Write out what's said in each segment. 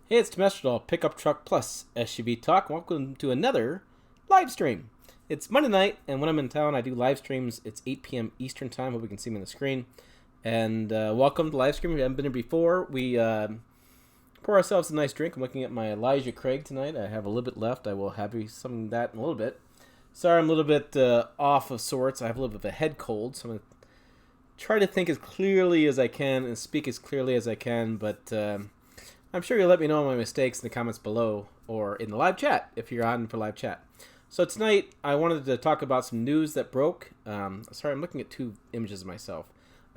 Hey, it's Temestral, Pickup Truck Plus SUV Talk. Welcome to another live stream. It's Monday night, and when I'm in town, I do live streams. It's 8 p.m. Eastern Time. Hope you can see me on the screen. And welcome to live stream. If you haven't been here before, we pour ourselves a nice drink. I'm looking at my Elijah Craig tonight. I have a little bit left. I will have you some of that in a little bit. Sorry, I'm a little bit off of sorts. I have a little bit of a head cold, so I'm going to try to think as clearly as I can and speak as clearly as I can, but I'm sure you'll let me know my mistakes in the comments below or in the live chat if you're on for live chat. So tonight I wanted to talk about some news that broke. Sorry, I'm looking at two images of myself.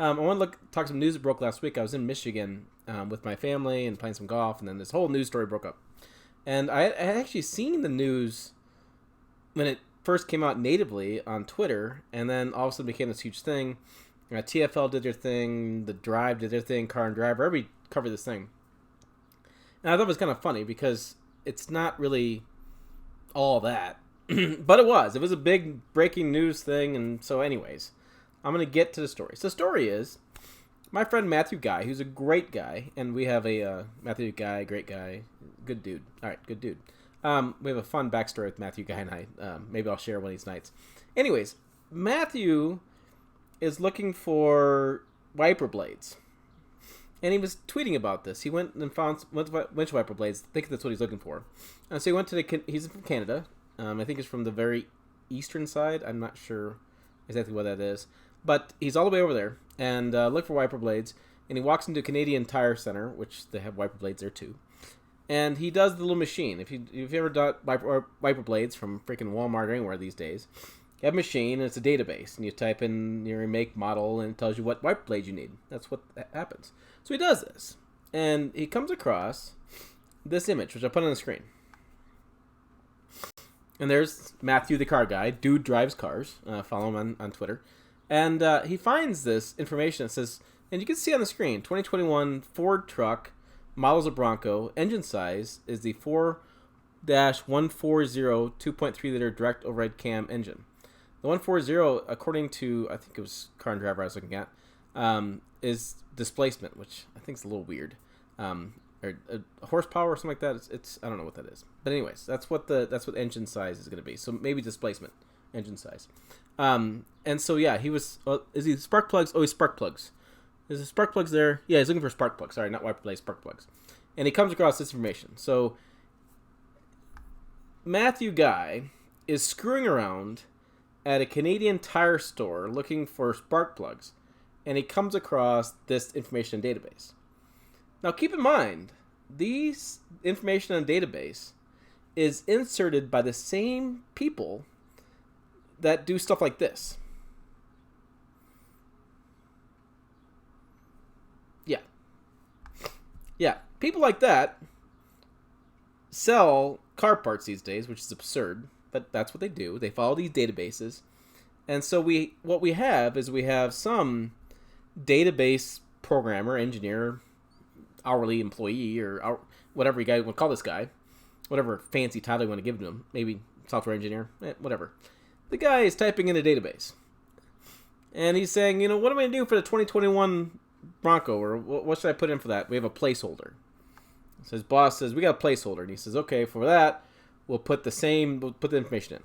I want to talk some news that broke last week. I was in Michigan with my family and playing some golf, and then this whole news story broke up. And I had actually seen the news when it first came out natively on Twitter, and then all of a sudden became this huge thing. TFL did their thing, The Drive did their thing, Car and Driver, everybody covered this thing. And I thought it was kind of funny because it's not really all that. But it was. It was a big breaking news thing. And so anyways, I'm going to get to the story. So the story is my friend Matthew Guy, who's a great guy. And we have a Matthew Guy, great guy, good dude. All right, good dude. We have a fun backstory with Matthew Guy and I. Maybe I'll share one of these nights. Anyways, Matthew is looking for wiper blades. And he was tweeting about this. He went and found windshield wiper blades. I think that's what he's looking for. And so he went to he's from Canada. I think he's from the very eastern side. I'm not sure exactly what that is. But he's all the way over there and looked for wiper blades. And he walks into Canadian Tire Center, which they have wiper blades there too. And he does the little machine. If you've ever done wiper blades from freaking Walmart or anywhere these days, you have a machine and it's a database. And you type in your make, model, and it tells you what wiper blade you need. That's what happens. So he does this, and he comes across this image, which I put on the screen. And there's Matthew, the car guy. Dude drives cars. Follow him on Twitter. And he finds this information that says, and you can see on the screen, 2021 Ford truck, models of Bronco, engine size is the 4-140 2.3 liter direct override cam engine. The 140, according to, I think it was Car and Driver I was looking at, is displacement, which I think is a little weird, or horsepower or something like that. It's I don't know what that is, but anyways, that's what engine size is going to be. So maybe displacement, engine size, and so yeah, he was. Is he spark plugs? Oh, he's spark plugs. Is the spark plugs there? Yeah, he's looking for spark plugs. Sorry, not wiper blades, spark plugs, and he comes across this information. So Matthew Guy is screwing around at a Canadian tire store looking for spark plugs. And he comes across this information database. Now, keep in mind, these information on database is inserted by the same people that do stuff like this. Yeah. People like that sell car parts these days, which is absurd, but that's what they do. They follow these databases. And so what we have some database programmer, engineer, hourly employee, or whatever you guys want to call this guy, whatever fancy title you want to give to him, maybe software engineer, whatever. The guy is typing in a database. And he's saying, what am I going to do for the 2021 Bronco, or what should I put in for that? We have a placeholder. So his boss says, we got a placeholder. And he says, okay, for that, we'll put the information in.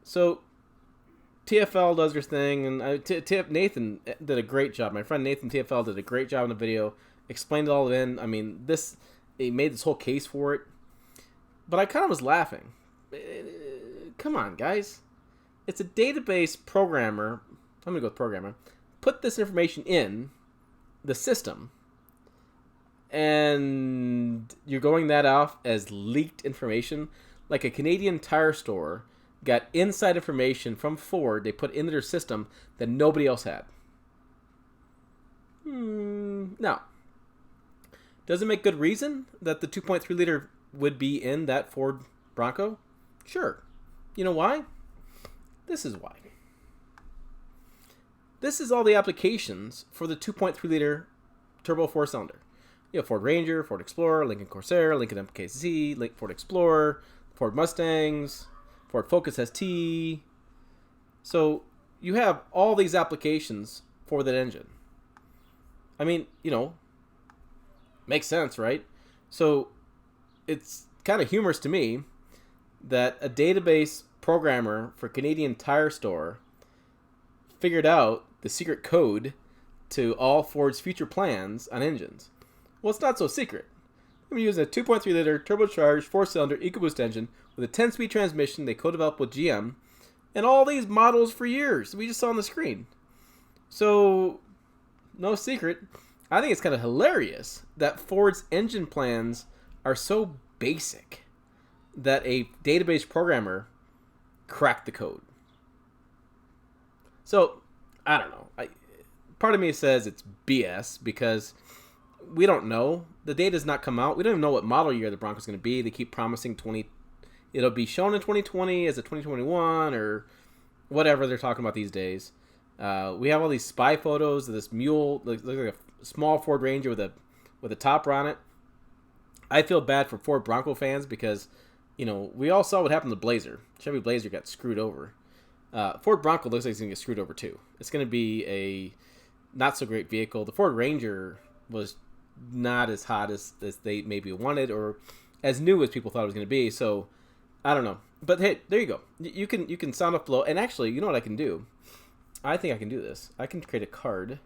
So TFL does their thing, and Nathan did a great job. My friend Nathan TFL did a great job in the video, explained it all in. I mean, he made this whole case for it. But I kind of was laughing. Come on, guys. It's a database programmer. I'm going to go with programmer. Put this information in the system, and you're going that off as leaked information, like a Canadian tire store got inside information from Ford they put into their system that nobody else had. Now, does it make good reason that the 2.3 liter would be in that Ford Bronco? Sure. You know why? This is why. This is all the applications for the 2.3 liter turbo 4-cylinder. You have Ford Ranger, Ford Explorer, Lincoln Corsair, Lincoln MKZ, Ford Explorer, Ford Mustangs, Ford Focus ST. So you have all these applications for that engine. I mean, makes sense, right? So it's kind of humorous to me that a database programmer for Canadian Tire Store figured out the secret code to all Ford's future plans on engines. Well, it's not so secret. I'm using a 2.3-liter turbocharged 4-cylinder EcoBoost engine with a 10-speed transmission they co-developed with GM, and all these models for years we just saw on the screen. So, no secret. I think it's kind of hilarious that Ford's engine plans are so basic that a database programmer cracked the code. So, I don't know. Part of me says it's BS because we don't know. The data's not come out. We don't even know what model year the Bronco's going to be. They keep promising it'll be shown in 2020 as a 2021 or whatever they're talking about these days. We have all these spy photos of this mule, looks like a small Ford Ranger with a topper on it. I feel bad for Ford Bronco fans because, we all saw what happened to Blazer. Chevy Blazer got screwed over. Ford Bronco looks like it's going to get screwed over too. It's going to be a not so great vehicle. The Ford Ranger was not as hot as they maybe wanted or as new as people thought it was going to be. So I don't know. But hey, there you go. You can sound off below. And actually, you know what I can do? I think I can do this. I can create a card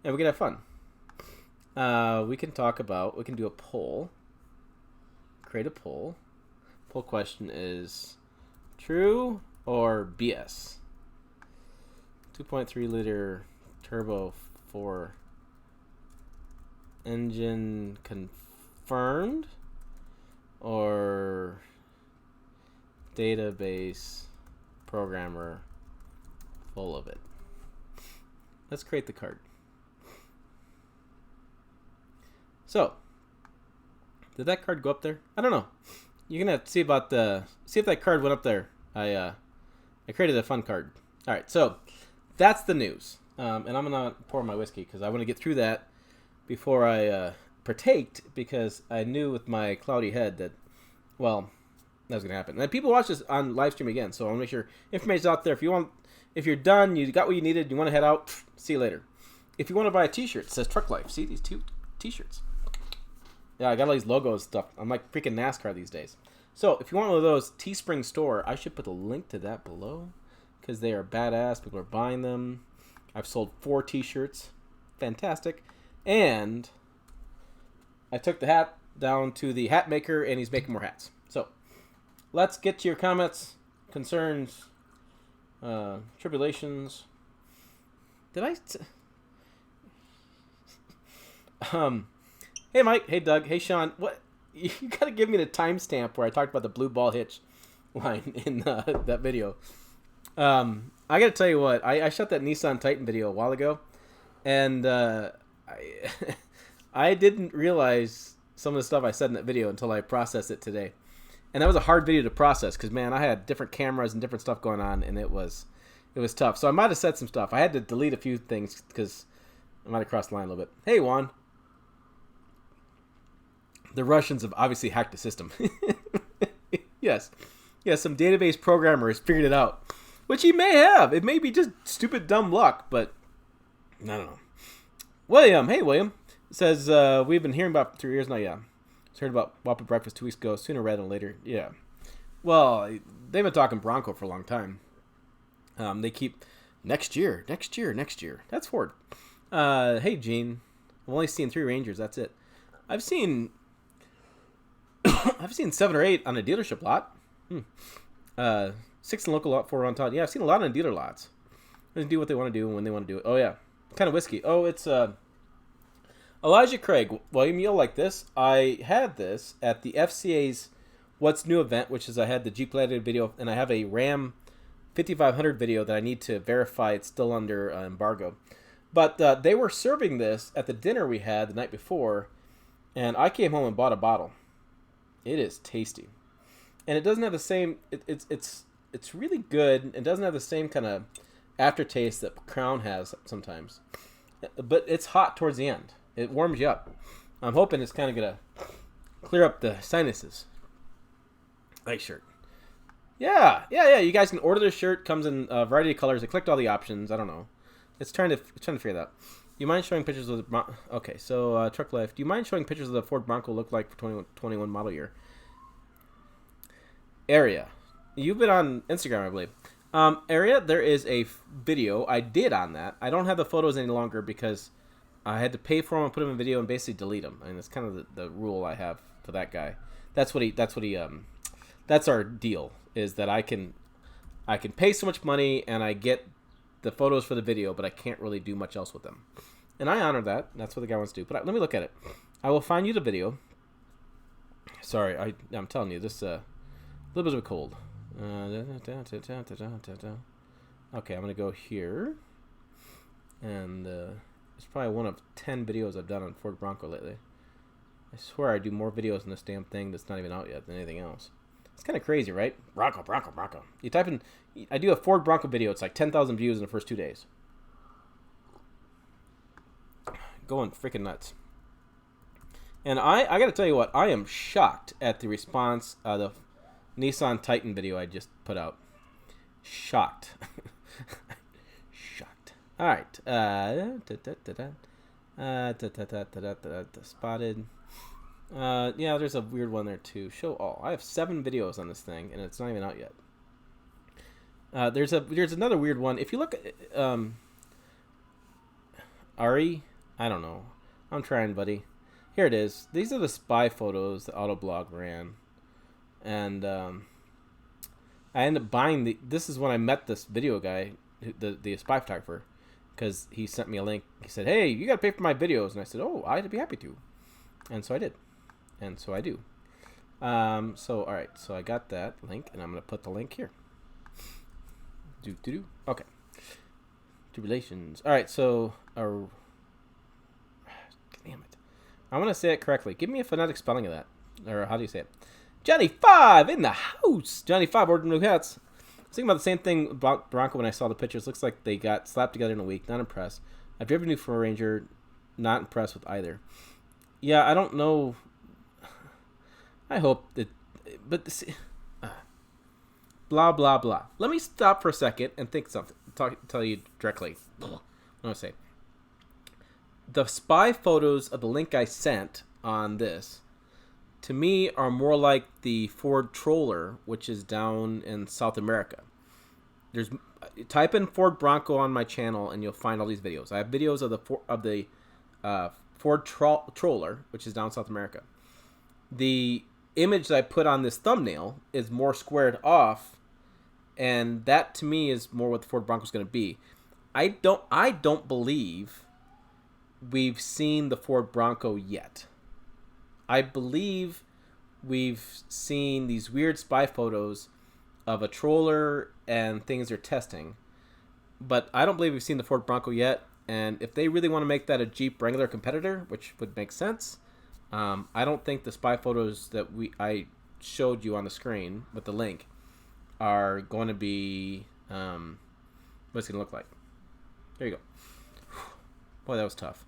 and we can have fun. We can do a poll. Create a poll. Poll question is true or BS? 2.3-liter turbo 4 engine confirmed or database programmer full of it? Let's create the card. So, did that card go up there? I don't know. You're gonna have to see if that card went up there. I created a fun card. All right, so that's the news, and I'm gonna pour my whiskey because I want to get through that before I partaked because I knew with my cloudy head that, well, that was gonna happen. And people watch this on live stream again, so I want to make sure information's out there. If you're done, you got what you needed, you want to head out, see you later. If you want to buy a T-shirt, it says Truck Life. See these two T-shirts. Yeah, I got all these logos stuff. I'm like freaking NASCAR these days. So if you want one of those, Teespring store, I should put the link to that below because they are badass. People are buying them. I've sold 4 T-shirts. Fantastic. And I took the hat down to the hat maker, and he's making more hats. So let's get to your comments, concerns, tribulations. Hey Mike, hey Doug, hey Sean. What? You gotta give me the timestamp where I talked about the blue ball hitch line in that video. I gotta tell you what, I shot that Nissan Titan video a while ago, and I didn't realize some of the stuff I said in that video until I processed it today. And that was a hard video to process because, man, I had different cameras and different stuff going on, and it was tough. So I might have said some stuff. I had to delete a few things because I might have crossed the line a little bit. Hey, Juan. The Russians have obviously hacked the system. Yes, some database programmers figured it out, which he may have. It may be just stupid, dumb luck, but I don't know. William, hey, William, says, we've been hearing about for 3 years now, yeah. Heard about Whopper Breakfast 2 weeks ago, sooner rather than later, yeah. Well, they've been talking Bronco for a long time. They keep, next year. That's Ford. Hey, Gene, I've only seen 3 Rangers, that's it. I've seen 7 or 8 on a dealership lot. 6 in local lot, 4 on top. Yeah, I've seen a lot on dealer lots. They do what they want to do when they want to do it. Oh, yeah. What kind of whiskey? Oh, it's Elijah Craig. William, you'll like this. I had this at the FCA's What's New event, which is I had the Jeep Gladiator video, and I have a Ram 5500 video that I need to verify it's still under embargo. But they were serving this at the dinner we had the night before, and I came home and bought a bottle. It is tasty, and it doesn't have the same. It's really good. It doesn't have the same kind of aftertaste that Crown has sometimes, but it's hot towards the end. It warms you up. I'm hoping it's kind of gonna clear up the sinuses. Nice shirt. Yeah. You guys can order this shirt. Comes in a variety of colors. I clicked all the options. I don't know. It's trying to figure that out. you mind showing pictures of the... Okay, so Truck Life. Do you mind showing pictures of the Ford Bronco look like for 2021 model year? Area. You've been on Instagram, I believe. Area, there is a video I did on that. I don't have the photos any longer because I had to pay for them and put them in video and basically delete them. I mean, that's kind of the rule I have for that guy. That's our deal, is that I can pay so much money and I get the photos for the video, but I can't really do much else with them. And I honor that. That's what the guy wants to do. But let me look at it. I will find you the video. Sorry, I'm telling you, this a little bit of a cold. Okay, I'm going to go here. And it's probably one of 10 videos I've done on Ford Bronco lately. I swear I do more videos on this damn thing that's not even out yet than anything else. It's kind of crazy, right? Bronco. You type in... I do a Ford Bronco video. It's like 10,000 views in the first 2 days. Going freaking nuts. And I got to tell you what. I am shocked at the response of the Nissan Titan video I just put out. Shocked. Shocked. All right. Spotted. Yeah, there's a weird one there too. Show all. I have 7 videos on this thing, and it's not even out yet. There's another weird one. If you look at Ari, I don't know. I'm trying, buddy. Here it is. These are the spy photos the Autoblog ran, and I ended up buying this is when I met this video guy, the spy photographer, because he sent me a link. He said, "Hey, you got to pay for my videos," and I said, "Oh, I'd be happy to," and so I did. And so I do. So, all right. So I got that link, and I'm going to put the link here. Okay. Tribulations. All right. So, damn it. I want to say it correctly. Give me a phonetic spelling of that. Or how do you say it? Johnny 5 in the house. Johnny 5 ordered new hats. I was thinking about the same thing about Bronco when I saw the pictures. Looks like they got slapped together in a week. Not impressed. I've driven new Ford Ranger. Not impressed with either. Yeah, I don't know... I hope that, but blah blah blah. Let me stop for a second and think something. Tell you directly. What do I say? The spy photos of the link I sent on this, to me, are more like the Ford Troller, which is down in South America. Type in Ford Bronco on my channel and you'll find all these videos. I have videos of the Ford Troller, which is down in South America. The image that I put on this thumbnail is more squared off, and that to me is more what the Ford Bronco is going to be. I don't believe we've seen the Ford Bronco yet. I believe we've seen these weird spy photos of a troller and things they're testing, but I don't believe we've seen the Ford Bronco yet. And if they really want to make that a Jeep Wrangler competitor, which would make sense, I don't think the spy photos that I showed you on the screen with the link are going to be what it's going to look like. There you go. Boy, that was tough.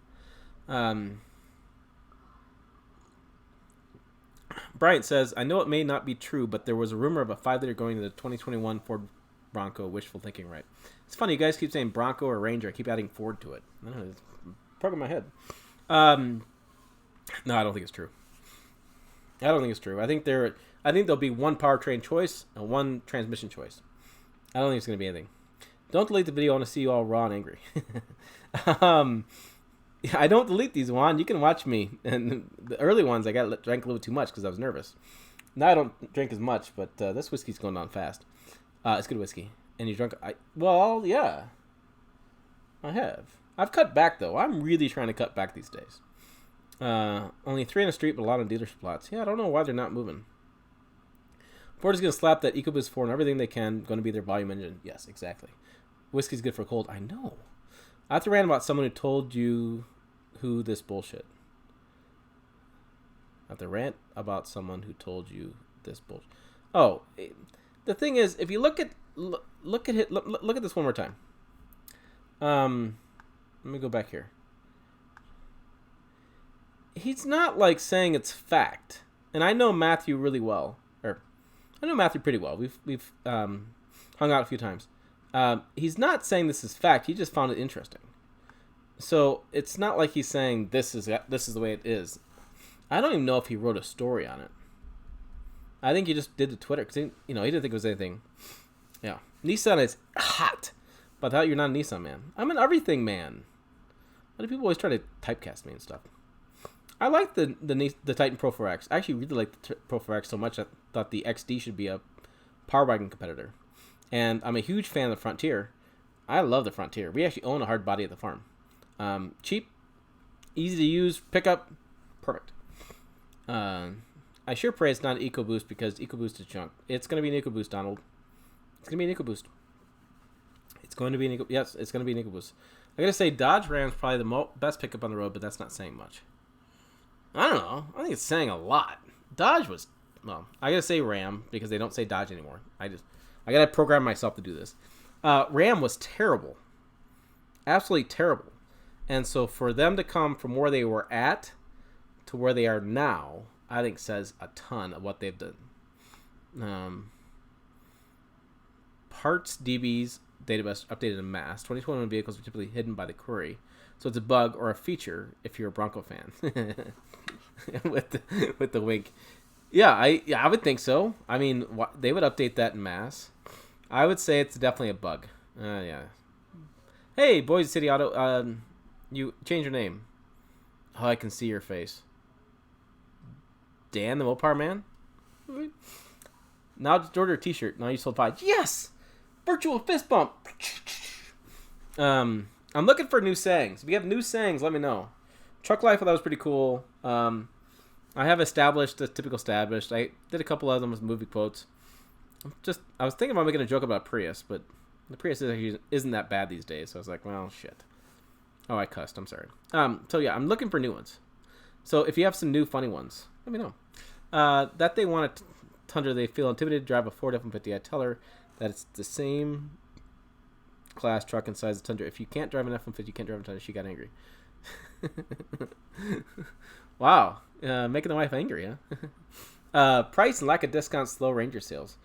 Bryant says, I know it may not be true, but there was a rumor of a 5-liter going to the 2021 Ford Bronco. Wishful thinking, right? It's funny, you guys keep saying Bronco or Ranger. I keep adding Ford to it. I don't know, it's part of my head. No, I don't think it's true. I think there'll be one powertrain choice and one transmission choice. I don't think it's going to be anything. Don't delete the video. I want to see you all raw and angry. I don't delete these, Juan. You can watch me. And the early ones, I drank a little too much because I was nervous. Now I don't drink as much, but this whiskey's going down fast. It's good whiskey. And you drunk... Well, yeah. I have. I've cut back, though. I'm really trying to cut back these days. Only 3 on the street, but a lot of dealership lots. Yeah, I don't know why they're not moving. Ford is going to slap that EcoBoost 4 and everything they can. Going to be their volume engine. Yes, exactly. Whiskey's good for cold. I know. I have to rant about someone who told you who this bullshit. Oh, the thing is, if you look at this one more time. Let me go back here. He's not like saying it's fact, and I know Matthew really well, or I know Matthew pretty well. We've hung out a few times. He's not saying this is fact. He just found it interesting. So it's not like he's saying this is the way it is. I don't even know if he wrote a story on it. I think he just did the Twitter because he didn't think it was anything. Yeah, Nissan is hot, but I thought you're not a Nissan man. I'm an everything man. Why do people always try to typecast me and stuff? I like the Titan Pro 4X. I actually really like the Pro 4X so much I thought the XD should be a power wagon competitor. And I'm a huge fan of the Frontier. I love the Frontier. We actually own a hard body at the farm. Cheap, easy to use, pickup, perfect. I sure pray it's not an EcoBoost because EcoBoost is junk. It's going to be an EcoBoost, Donald. It's going to be an EcoBoost. It's going to be an EcoBoost. Yes, it's going to be an EcoBoost. I got to say Dodge Ram's probably the best pickup on the road, but that's not saying much. I don't know. I think it's saying a lot. Dodge was, well, I got to say Ram because they don't say Dodge anymore. I got to program myself to do this. Ram was terrible. Absolutely terrible. And so for them to come from where they were at to where they are now, I think says a ton of what they've done. Parts DB's database updated en masse. 2021 vehicles are typically hidden by the query. So it's a bug or a feature if you're a Bronco fan. with the wink. Yeah, I would think so. I mean, they would update that en masse. I would say it's definitely a bug. Yeah. Hey, Boise City Auto. You change your name. Oh, I can see your face. Dan, the Mopar man. Now just order a T-shirt. Now you sold 5. Yes, virtual fist bump. I'm looking for new sayings. If you have new sayings, let me know. Truck life, I thought was pretty cool. I have established the typical established. I did a couple of them with movie quotes. I was thinking about making a joke about Prius, but the Prius isn't that bad these days. So I was like, well, shit. Oh, I cussed. I'm sorry. So yeah, I'm looking for new ones. So if you have some new funny ones, let me know. That they want a Tundra, they feel intimidated to drive a Ford F-150. I tell her that it's the same class truck and size as Tundra. If you can't drive an F-150, you can't drive a Tundra. She got angry. Wow. Making the wife angry, huh? Price and lack of discount slow Ranger sales.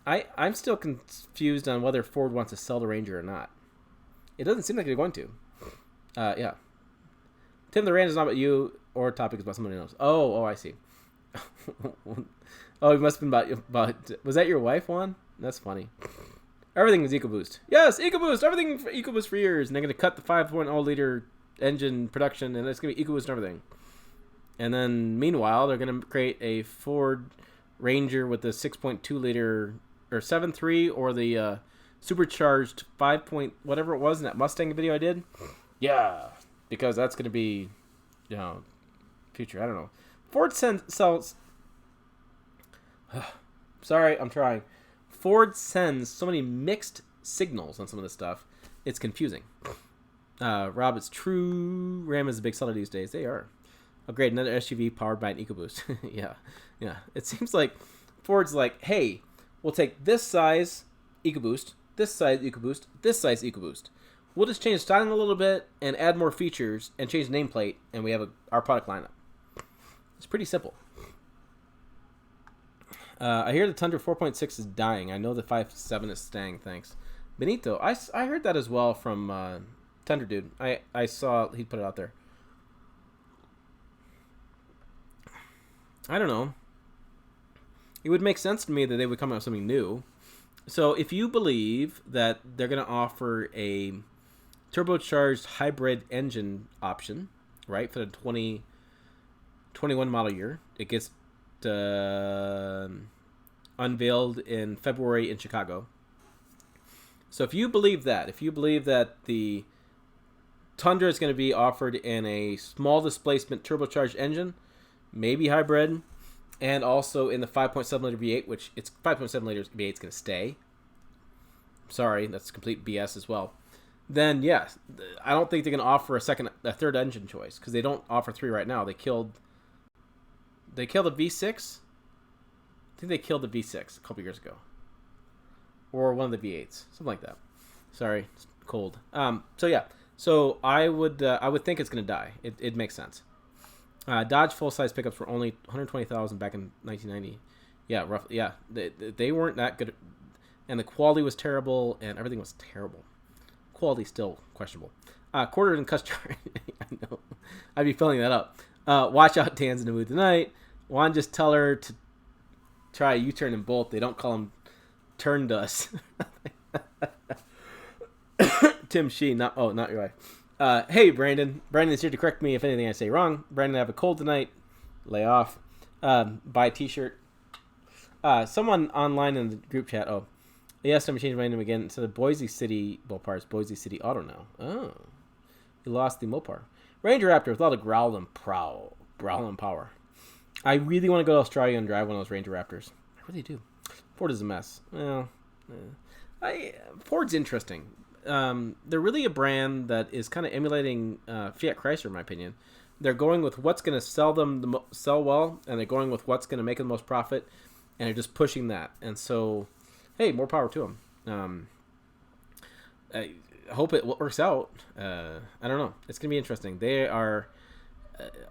I'm still confused on whether Ford wants to sell the Ranger or not. It doesn't seem like they're going to. Yeah. Tim, the rant is not about you or topic is about somebody else. Oh, I see. Oh, it must have been about. Was that your wife, Juan? That's funny. Everything is EcoBoost. Yes, EcoBoost. Everything for EcoBoost for years. And they're going to cut the 5.0 liter engine production, and it's going to be EcoBoost and everything. And then, meanwhile, they're going to create a Ford Ranger with the 6.2 liter or 7.3 or the supercharged 5. Whatever it was in that Mustang video I did. Yeah, because that's going to be, future. I don't know. Ford sells. Sorry, I'm trying. Ford sends so many mixed signals on some of this stuff. It's confusing. Rob, it's true. Ram is a big seller these days. They are. Upgrade another SUV powered by an EcoBoost. Yeah. It seems like Ford's like, hey, we'll take this size EcoBoost, this size EcoBoost, this size EcoBoost. We'll just change styling a little bit and add more features and change nameplate, and we have our product lineup. It's pretty simple. I hear the Tundra 4.6 is dying. I know the 5.7 is staying, thanks. Benito, I heard that as well from Tundra Dude. I saw he put it out there. I don't know. It would make sense to me that they would come out with something new. So if you believe that they're going to offer a turbocharged hybrid engine option, right, for the 2021 model year, it gets unveiled in February in Chicago. So if you believe that the Tundra is going to be offered in a small displacement turbocharged engine, maybe hybrid, and also in the 5.7 liter V8, which it's 5.7 liter V8 is going to stay. Sorry, that's complete BS as well. Then yes, I don't think they're going to offer a third engine choice because they don't offer 3 right now. They killed the V6. I think they killed the V6 a couple years ago, or one of the V8s, something like that. Sorry, it's cold. So I would think it's going to die. It makes sense. Dodge full-size pickups were only 120,000 back in 1990. Yeah, roughly. Yeah, they weren't that good, and the quality was terrible, and everything was terrible. Quality still questionable. Quarter and custard. I know. I'd be filling that up. Watch out, Dan's in the mood tonight. Juan, just tell her to try a U-turn and bolt. They don't call them turn dust. Tim Sheen, not your wife. Hey, Brandon. Brandon's here to correct me if anything I say wrong. Brandon, I have a cold tonight. Lay off. Buy a t-shirt. Someone online in the group chat. Oh, yes, I'm changing my name again. So the Boise City Mopar is Boise City Auto now. Oh, you lost the Mopar. Ranger Raptor with all the growl and power. I really want to go to Australia and drive one of those Ranger Raptors. I really do. Ford is a mess. Well, Ford's interesting. They're really a brand that is kind of emulating Fiat Chrysler, in my opinion. They're going with what's going to sell well, and they're going with what's going to make the most profit, and they're just pushing that. And so, hey, more power to them. I hope it works out. I don't know. It's going to be interesting. They are.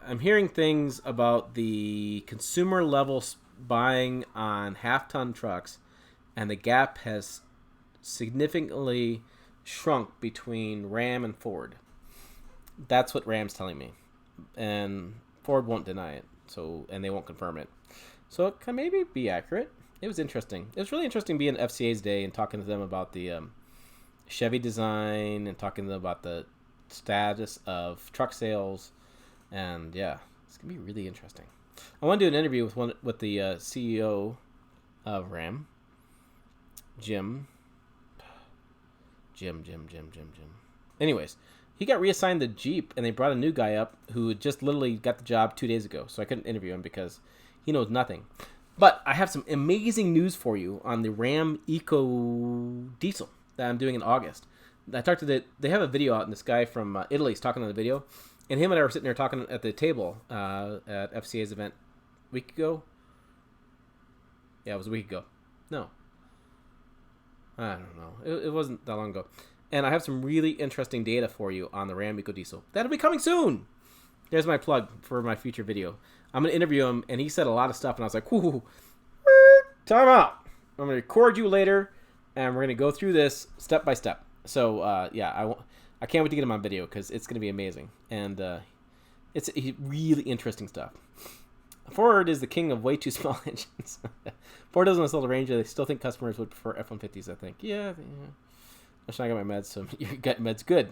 I'm hearing things about the consumer level buying on half-ton trucks, and the gap has significantly shrunk between Ram and Ford. That's what Ram's telling me, and Ford won't deny it. So, and they won't confirm it. So it can maybe be accurate. It was interesting. It was really interesting being FCA's day and talking to them about the Chevy design and talking to them about the status of truck sales. And yeah, it's gonna be really interesting. I want to do an interview with the CEO of Ram, Jim. Anyways, he got reassigned to Jeep, and they brought a new guy up who just literally got the job 2 days ago. So I couldn't interview him because he knows nothing. But I have some amazing news for you on the Ram Eco Diesel that I'm doing in August. I talked to they have a video out, and this guy from Italy is talking on the video. And him and I were sitting there talking at the table at FCA's event a week ago. Yeah, it was a week ago. No. I don't know. It wasn't that long ago. And I have some really interesting data for you on the Ram EcoDiesel. That'll be coming soon. There's my plug for my future video. I'm going to interview him, and he said a lot of stuff, and I was like, whoo, time out. I'm going to record you later, and we're going to go through this step by step. So, yeah, I can't wait to get him on video because it's going to be amazing. And it's really interesting stuff. Ford is the king of way too small engines. Ford doesn't sell the Ranger. They still think customers would prefer F-150s, I think. Yeah. I got my meds, so you got meds. Good.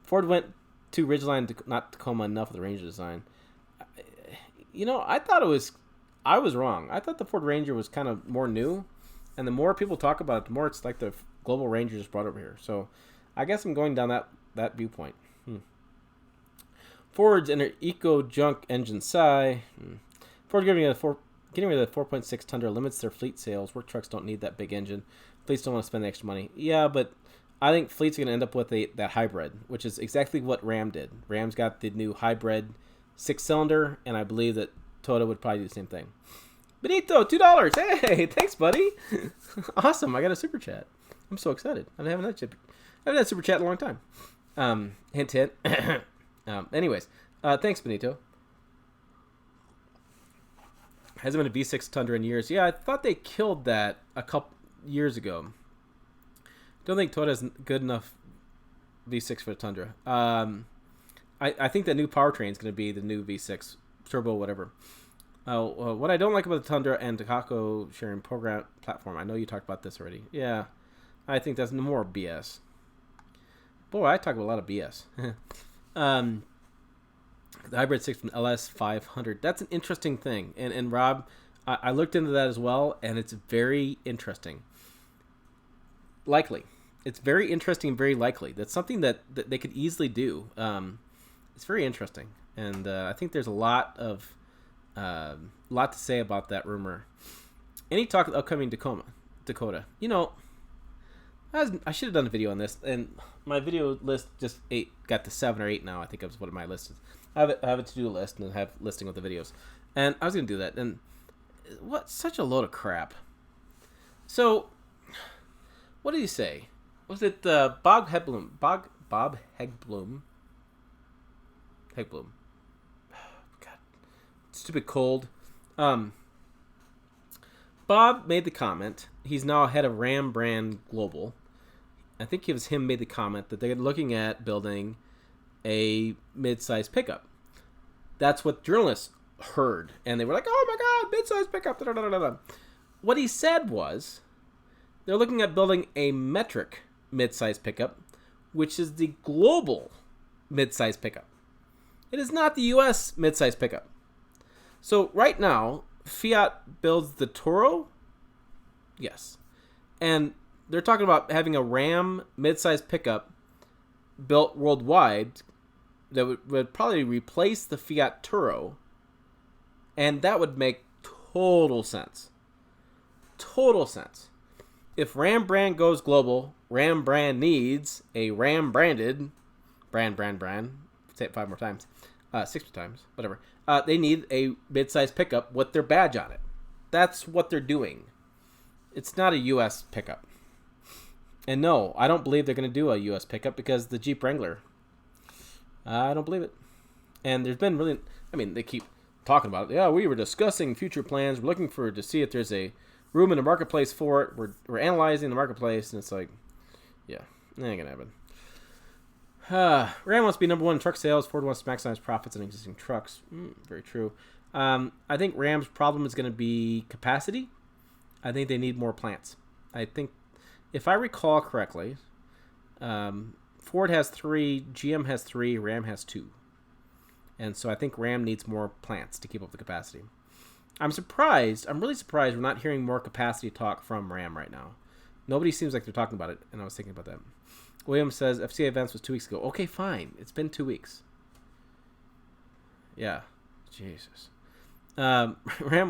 Ford went to Ridgeline, not Tacoma, enough of the Ranger design. I was wrong. I thought the Ford Ranger was kind of more new. And the more people talk about it, the more it's like the global Ranger just brought over here. So I guess I'm going down that viewpoint. Ford's in their eco junk engine sigh. Ford getting rid of the 4.6 Tundra limits their fleet sales. Work trucks don't need that big engine. Fleets don't want to spend the extra money. Yeah, but I think fleets are going to end up with that hybrid, which is exactly what Ram did. Ram's got the new hybrid 6-cylinder, and I believe that Toyota would probably do the same thing. Benito, $2. Hey, thanks, buddy. Awesome. I got a super chat. I'm so excited. I haven't had a super chat in a long time. Hint, hint. Anyways, thanks, Benito. Hasn't been a V6 Tundra in years. Yeah, I thought they killed that a couple years ago. Don't think Toyota's good enough V6 for the Tundra. I think the new powertrain is going to be the new V6 turbo, whatever. What I don't like about the Tundra and Takako sharing program platform, I know you talked about this already. Yeah, I think that's more BS. Boy, I talk about a lot of BS. The Hybrid 6 from LS 500. That's an interesting thing. And Rob, I looked into that as well, and it's very interesting. Likely. It's very interesting and very likely. That's something that they could easily do. It's very interesting. And I think there's a lot to say about that rumor. Any talk of upcoming Dakota. I should have done a video on this, and my video list just got to 7 or 8 now. I think that's what my list is. I have a to-do list and I have listing with the videos, and I was gonna do that. And what? Such a load of crap. So, what did he say? Was it Bob Hegblum? Bob Hegblum. God, stupid cold. Bob made the comment. He's now head of Ram Brand Global. I think it was him made the comment that they're looking at building a mid-size pickup. That's what journalists heard, and they were like, "Oh my God, mid-size pickup!" Da, da, da, da, da. What he said was, they're looking at building a metric mid-size pickup, which is the global mid-size pickup. It is not the U.S. mid-size pickup. So right now, Fiat builds the Toro, yes, and they're talking about having a Ram mid-size pickup built worldwide that would probably replace the Fiat Toro, and that would make total sense. Total sense. If Ram brand goes global, Ram brand needs a Ram branded brand. Say it 5 more times. 6 times, whatever. They need a mid-size pickup with their badge on it. That's what they're doing. It's not a U.S. pickup. And no, I don't believe they're going to do a U.S. pickup because the Jeep Wrangler, I don't believe it. And there's been really, they keep talking about it. Yeah, we were discussing future plans. We're looking to see if there's a room in the marketplace for it. We're analyzing the marketplace, and it's like, yeah, that ain't going to happen. Ram wants to be number one in truck sales. Ford wants to maximize profits on existing trucks. Very true. I think Ram's problem is going to be capacity. I think they need more plants. I think, if I recall correctly, Ford has 3, GM has 3, Ram has 2. And so I think Ram needs more plants to keep up the capacity. I'm really surprised we're not hearing more capacity talk from Ram right now. Nobody seems like they're talking about it, and I was thinking about that. William says, FCA events was 2 weeks ago. Okay, fine. It's been 2 weeks. Yeah. Jesus. Ram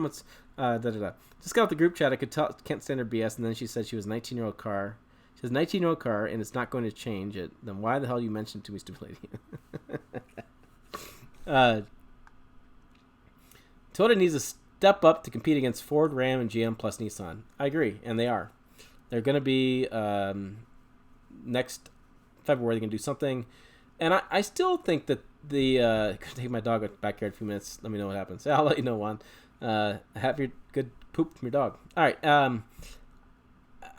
was... Just got out the group chat. I could tell, can't stand her BS. And then she said she was a 19-year-old car. She has a 19-year-old car, and it's not going to change it. Then why the hell you mentioned to me, stupid lady? Toyota needs to step up to compete against Ford, Ram, and GM plus Nissan. I agree, and they are. They're going to be next February. They're going to do something, and I still think that the could take my dog out the backyard a few minutes. Let me know what happens. I'll let you know, Juan. Have your good poop from your dog. All right.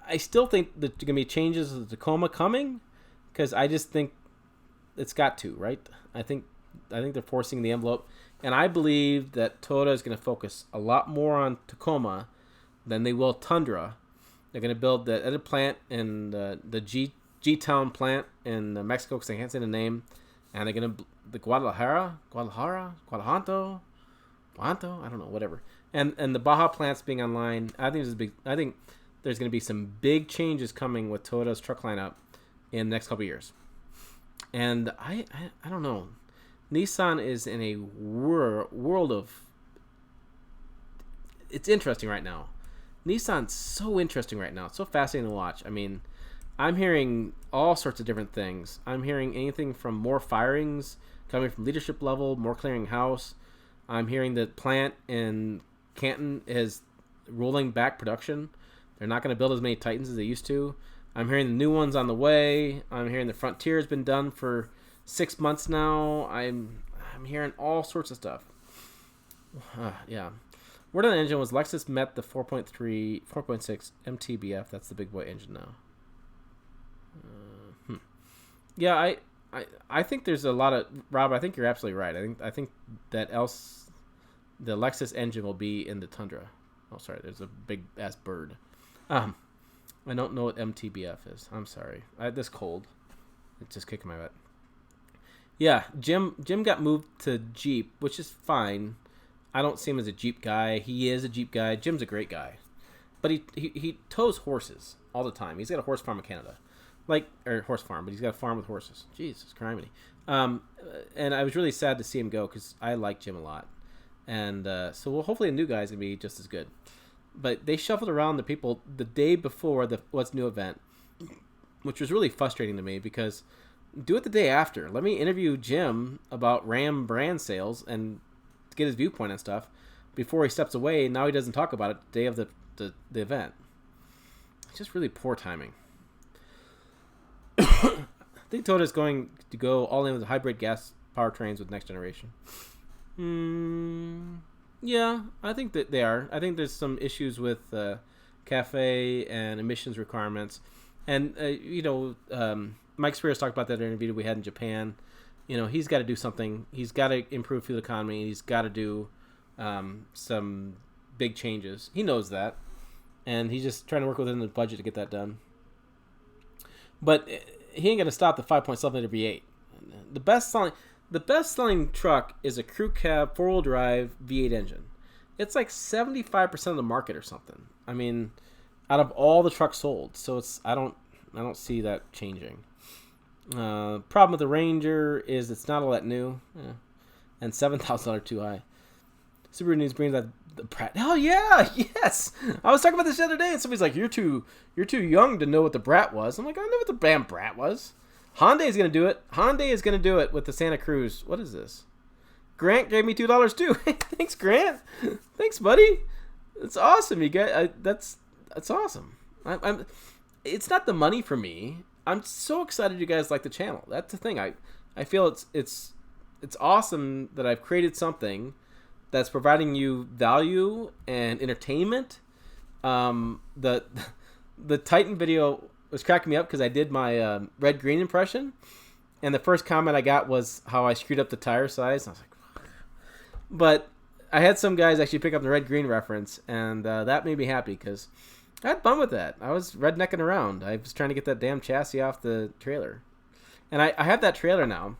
I still think that there's going to be changes to the Tacoma coming, because I just think it's got to, right? I think they're forcing the envelope, and I believe that Toyota is going to focus a lot more on Tacoma than they will Tundra. They're going to build the other plant in the G-Town plant in Mexico, because I can't say the name, and they're going to the Guadalajara, Guanajuato, I don't know, whatever. And the Baja plants being online, I think there's going to be some big changes coming with Toyota's truck lineup in the next couple of years. And I don't know. Nissan is in a world of... It's interesting right now. Nissan's so interesting right now. It's so fascinating to watch. I'm hearing all sorts of different things. I'm hearing anything from more firings coming from leadership level, more clearing house. I'm hearing that plant in Canton is rolling back production. They're not going to build as many Titans as they used to. I'm hearing the new ones on the way. I'm hearing the Frontier has been done for 6 months now. I'm hearing all sorts of stuff. Yeah. Word on the engine was Lexus met the 4.6 MTBF. That's the big boy engine now. Yeah, I think there's a lot of... Rob, I think you're absolutely right. I think that the Lexus engine will be in the Tundra. Oh, sorry. There's a big-ass bird. I don't know what MTBF is. I'm sorry. I had this cold. It's just kicking my butt. Yeah, Jim got moved to Jeep, which is fine. I don't see him as a Jeep guy. He is a Jeep guy. Jim's a great guy. But he tows horses all the time. He's got a horse farm in Canada. Horse farm, but he's got a farm with horses. Jesus, criminy. And I was really sad to see him go, because I like Jim a lot. And so hopefully the new guy's going to be just as good. But they shuffled around the people the day before the What's New event, which was really frustrating to me, because do it the day after. Let me interview Jim about Ram brand sales and get his viewpoint on stuff before he steps away. Now he doesn't talk about it the day of the event. It's just really poor timing. I think Toyota's going to go all in with hybrid gas powertrains with next generation. Yeah, I think that they are. I think there's some issues with CAFE and emissions requirements. And, Mike Spears talked about that interview we had in Japan. he's got to do something. He's got to improve fuel economy. He's got to do some big changes. He knows that, and he's just trying to work within the budget to get that done. But he ain't gonna stop the 5.7 liter V8. The best selling truck is a crew cab 4-wheel drive V8 engine. It's like 75% of the market or something. I mean, out of all the trucks sold, so I don't see that changing. Problem with the Ranger is it's not all that new, and $7,000 too high. Subaru News brings that the Brat. Hell yeah, yes. I was talking about this the other day, and somebody's like, "You're too young to know what the Brat was." I'm like, I know what the damn Brat was. Hyundai is gonna do it. Hyundai is gonna do it with the Santa Cruz. What is this? Grant gave me $2 too. Thanks, Grant. Thanks, buddy. It's awesome. You get that's awesome. I'm. It's not the money for me. I'm so excited you guys like the channel. That's the thing. I feel it's awesome that I've created something that's providing you value and entertainment. The Titan video was cracking me up because I did my red-green impression, and the first comment I got was how I screwed up the tire size. And I was like, but I had some guys actually pick up the red-green reference, and that made me happy because I had fun with that. I was rednecking around. I was trying to get that damn chassis off the trailer, and I have that trailer now.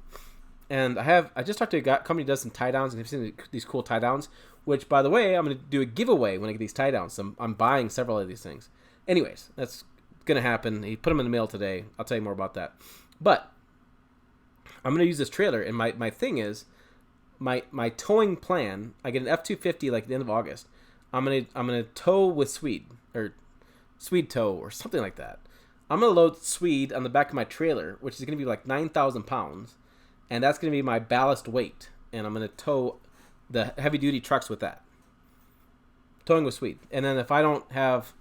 And I just talked to a company that does some tie downs, and they've seen these cool tie downs. Which, by the way, I'm going to do a giveaway when I get these tie downs. So I'm buying several of these things. Anyways, that's going to happen. He put them in the mail today. I'll tell you more about that. But I'm going to use this trailer, and my thing is my towing plan. I get an F-250 like at the end of August. I'm gonna tow with Swede tow or something like that. I'm going to load Swede on the back of my trailer, which is going to be like 9,000 pounds. And that's going to be my ballast weight. And I'm going to tow the heavy-duty trucks with that. Towing with Swede. And then if I don't have...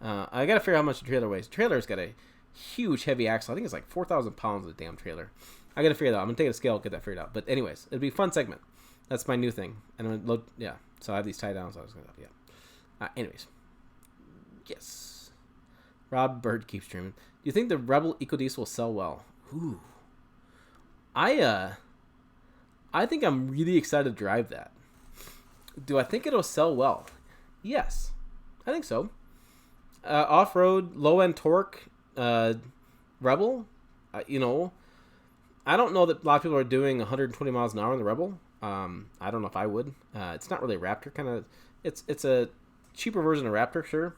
I got to figure out how much the trailer weighs. The trailer's got a huge, heavy axle. I think it's like 4,000 pounds of the damn trailer. I got to figure that out. I'm going to take a scale, get that figured out. But anyways, it'll be a fun segment. That's my new thing. And I'm going to load... Yeah. So I have these tie downs. I was going to... Yeah. Anyways. Yes. Rob Bird keeps streaming. Do you think the Rebel EcoDiesel will sell well? Ooh. I think I'm really excited to drive that. Do I think it'll sell well? Yes, I think so. Off-road, low-end torque, Rebel. I don't know that a lot of people are doing 120 miles an hour in the Rebel. I don't know if I would. It's not really a Raptor kind of. It's a cheaper version of Raptor, sure,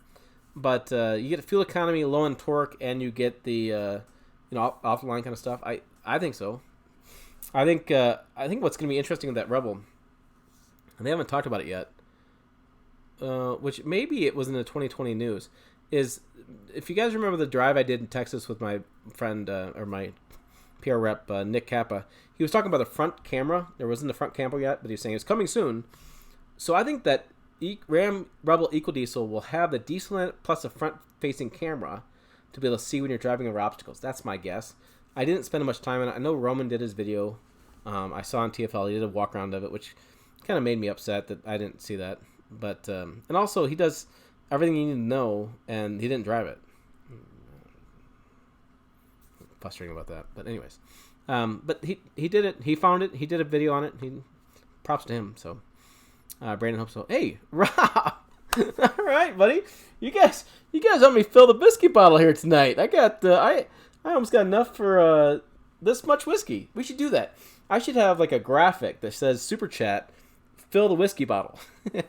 but you get fuel economy, low-end torque, and you get the off-the-line kind of stuff. I think so. I think what's going to be interesting with that Rebel, and they haven't talked about it yet, which maybe it was in the 2020 news, is if you guys remember the drive I did in Texas with my friend or my PR rep, Nick Kappa, he was talking about the front camera. There wasn't the front camera yet, but he was saying it's coming soon. So I think that Ram Rebel EcoDiesel will have the diesel in it plus a front-facing camera to be able to see when you're driving over obstacles. That's my guess. I didn't spend much time on it. I know Roman did his video. I saw on TFL he did a walk around of it, which kind of made me upset that I didn't see that. But and also he does everything you need to know, and he didn't drive it. Frustrating about that, but anyways, but he did it. He found it. He did a video on it. Props to him. So Brandon hopes so. Hey, Rob. All right, buddy. You guys help me fill the whiskey bottle here tonight. I almost got enough for this much whiskey. We should do that. I should have like a graphic that says Super Chat, fill the whiskey bottle. I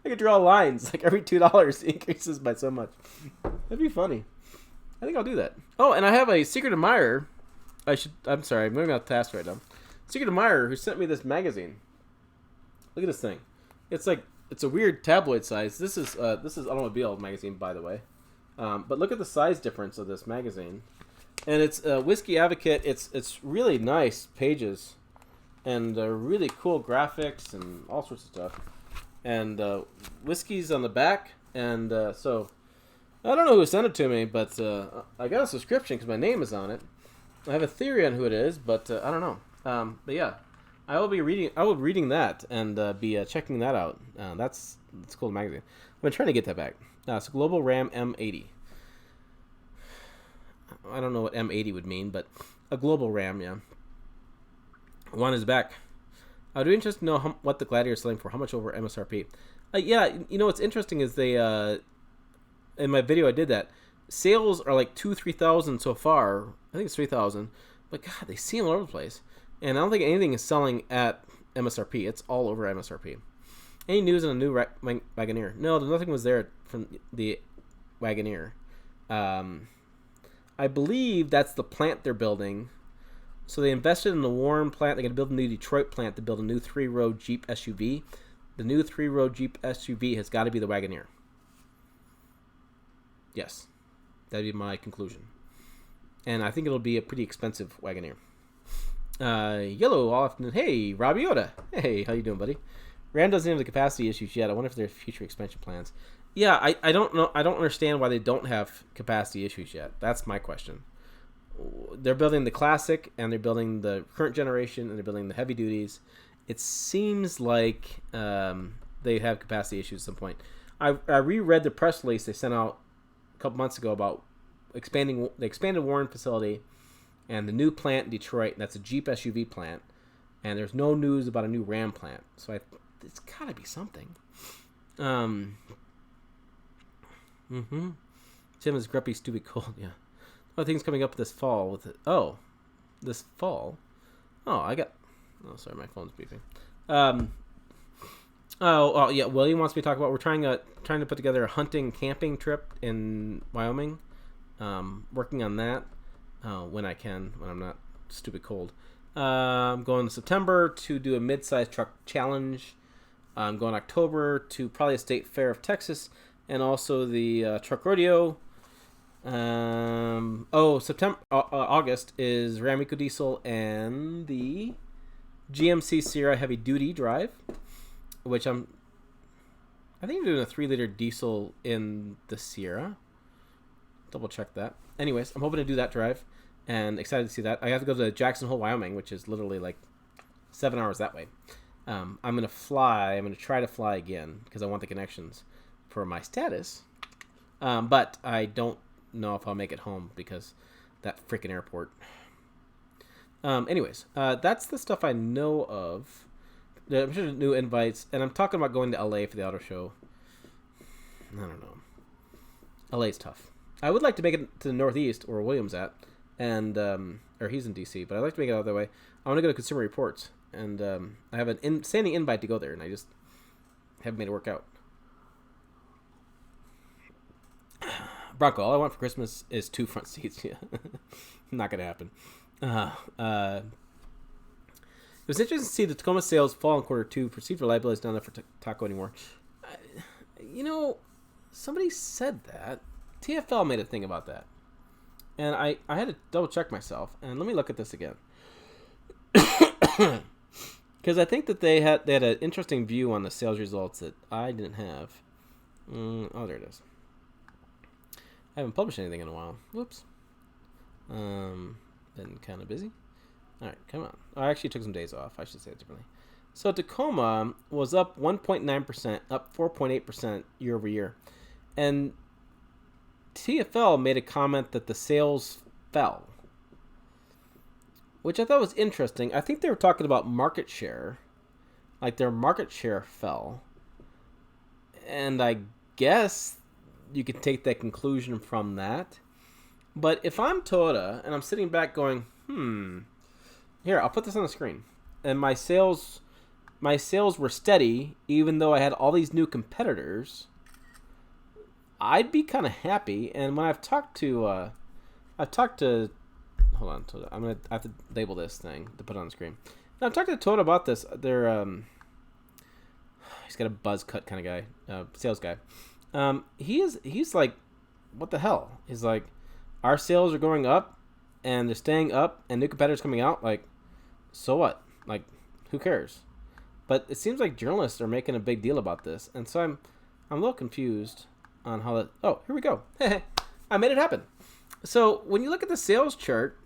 could draw lines like every $2 increases by so much. That'd be funny. I think I'll do that. Oh, and I have a secret admirer. I'm sorry, I'm moving out task right now. Secret admirer who sent me this magazine. Look at this thing. It's a weird tabloid size. This is Automobile magazine, by the way. But look at the size difference of this magazine, and it's Whiskey Advocate. It's really nice pages, and really cool graphics and all sorts of stuff, and whiskey's on the back, and so I don't know who sent it to me, but I got a subscription because my name is on it. I have a theory on who it is, but I don't know. But yeah, I will be reading that and be checking that out. That's a cool magazine. I've been trying to get that back. It's Global Ram M80. I don't know what M80 would mean, but A global RAM, yeah. One is back. I'd be interested to know what the Gladiator is selling for. How much over MSRP? Yeah, you know what's interesting is they in my video I did that. Sales are like 2,000-3,000 so far. I think it's 3,000, but God, they seem all over the place. And I don't think anything is selling at MSRP. It's all over MSRP. Any news on a new Wagoneer? No, nothing was there from the Wagoneer. I believe that's the plant they're building. So they invested in the Warren plant. They're going to build a new Detroit plant to build a new 3-row Jeep SUV. The new 3-row Jeep SUV has got to be the Wagoneer. Yes. That'd be my conclusion. And I think it'll be a pretty expensive Wagoneer. Yellow all afternoon. Hey, Robbie Yoda. Hey, how you doing, buddy? Ram doesn't have the capacity issues yet. I wonder if there's future expansion plans. Yeah, I don't know. I don't understand why they don't have capacity issues yet. That's my question. They're building the classic, and they're building the current generation, and they're building the heavy duties. It seems like they have capacity issues at some point. I reread the press release they sent out a couple months ago about expanding the expanded Warren facility and the new plant in Detroit. That's a Jeep SUV plant, and there's no news about a new Ram plant. So it's got to be something. Tim is grumpy, stupid, cold. Yeah. Other things coming up this fall with it. Oh, this fall. Oh, sorry, my phone's beeping. Yeah. William wants me to talk about. We're trying to put together a hunting camping trip in Wyoming. Working on that when I can, when I'm not stupid cold. I'm going in September to do a midsize truck challenge. I'm going October to probably a state fair of Texas, and also the truck rodeo. August is Ram Eco Diesel and the GMC Sierra Heavy Duty Drive, which I think I'm doing a 3-liter diesel in the Sierra. Double check that. Anyways, I'm hoping to do that drive and excited to see that. I have to go to Jackson Hole, Wyoming, which is literally like 7 hours that way. I'm going to fly. I'm going to try to fly again because I want the connections for my status. But I don't know if I'll make it home because that freaking airport. Anyways, that's the stuff I know of. I'm sure new invites, and I'm talking about going to LA for the auto show. I don't know. LA's tough. I would like to make it to the Northeast where William's at, and or he's in DC, but I'd like to make it out that way. I want to go to Consumer Reports, and I have an standing invite to go there, and I just haven't made it work out. Bronco, all I want for Christmas is 2 front seats. Yeah, not gonna happen. It was interesting to see the Tacoma sales fall in Q2. Perceived reliability is not enough for Taco anymore. Somebody said that. TFL made a thing about that, and I had to double check myself. And let me look at this again, because I think that they had an interesting view on the sales results that I didn't have. There it is. I haven't published anything in a while. Whoops. Been kind of busy. All right, come on. I actually took some days off. I should say it differently. So Tacoma was up 1.9%, up 4.8% year over year. And TFL made a comment that the sales fell, which I thought was interesting. I think they were talking about market share. Like their market share fell. And I guess you could take that conclusion from that. But if I'm Toyota and I'm sitting back going, here, I'll put this on the screen. And my sales were steady, even though I had all these new competitors. I'd be kind of happy. And when I've talked to, hold on, Toyota. I have to label this thing to put on the screen. Now, I've talked to Toyota about this. They're, he's got a buzz cut kind of guy, sales guy. He's like, what the hell? He's like, our sales are going up, and they're staying up, and new competitors coming out. Like, so what? Like, who cares? But it seems like journalists are making a big deal about this, and so I'm a little confused on how that. Oh, here we go. I made it happen. So when you look at the sales chart,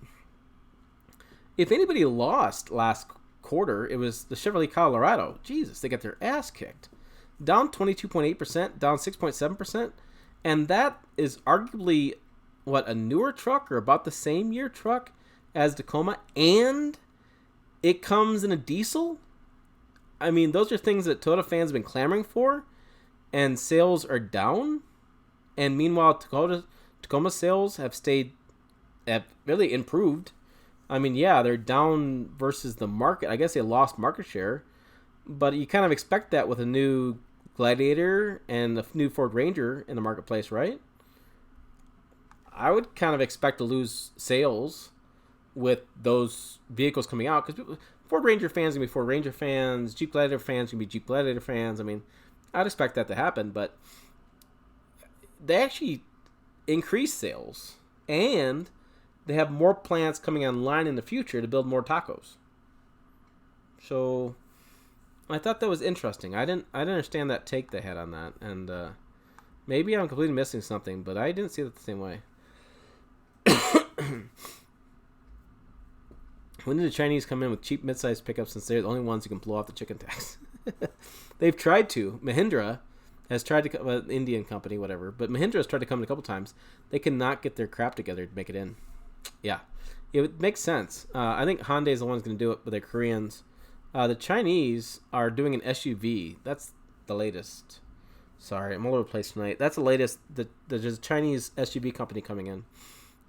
if anybody lost last quarter, it was the Chevrolet Colorado. Jesus, they got their ass kicked. Down 22.8%, down 6.7%, and that is arguably, a newer truck or about the same year truck, as Tacoma, and it comes in a diesel. I mean, those are things that Toyota fans have been clamoring for, and sales are down. And meanwhile, Tacoma sales have really improved. I mean, yeah, they're down versus the market. I guess they lost market share, but you kind of expect that with a new Gladiator and a new Ford Ranger in the marketplace, right? I would kind of expect to lose sales with those vehicles coming out, because Ford Ranger fans are going to be Ford Ranger fans, Jeep Gladiator fans are going to be Jeep Gladiator fans. I mean, I'd expect that to happen, but they actually increase sales, and they have more plants coming online in the future to build more tacos. So I thought that was interesting. I didn't understand that take they had on that, and maybe I'm completely missing something, but I didn't see it the same way. When did the Chinese come in with cheap midsize pickups, since they're the only ones who can blow off the chicken tax? They've tried to. Mahindra has tried to, Indian company, whatever, but Mahindra has tried to come in a couple times. They cannot get their crap together to make it in. Yeah, it makes sense. I think Hyundai is the one who's going to do it, but they're Koreans. The Chinese are doing an SUV. That's the latest. Sorry, I'm all over the place tonight. That's the latest. There's a Chinese SUV company coming in.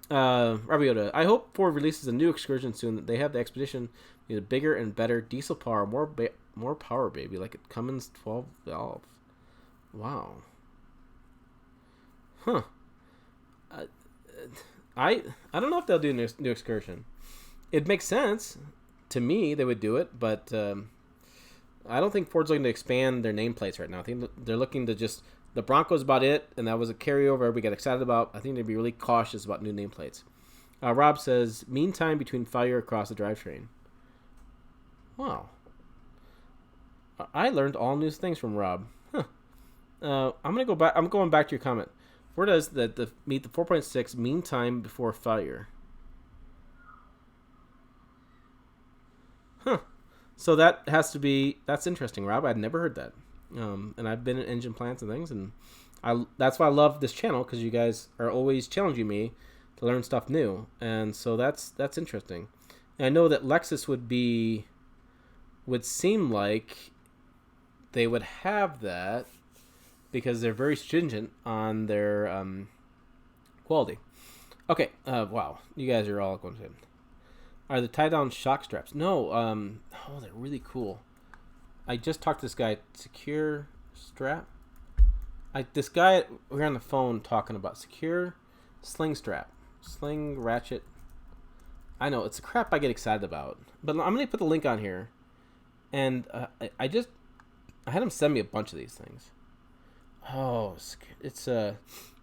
Rabiota, I hope Ford releases a new Excursion soon. That they have the Expedition, need a bigger and better diesel power, more power, baby, like a Cummins 12 valve. Wow. Huh. I don't know if they'll do a new Excursion. It makes sense to me. They would do it, but I don't think Ford's looking to expand their nameplates right now. I think they're looking to just. The Bronco's about it, and that was a carryover we got excited about. I think they'd be really cautious about new nameplates. Rob says, meantime between failure across the drivetrain. Wow. I learned all new things from Rob. Huh. I'm gonna go back. I'm going back to your comment. Where does the meet the 4.6 mean time before failure? Huh. So that has to be. That's interesting, Rob. I'd never heard that. And I've been in engine plants and things, and that's why I love this channel, because you guys are always challenging me to learn stuff new, and so that's interesting. And I know that Lexus would seem like they would have that because they're very stringent on their quality. Okay, wow, you guys are all going to. Are the tie-down shock straps? No, oh, they're really cool. I just talked to this guy, Secure Strap. This guy, we're on the phone talking about Secure Sling Strap. Sling Ratchet. I know, it's the crap I get excited about. But I'm going to put the link on here. And I had him send me a bunch of these things. Oh, it's a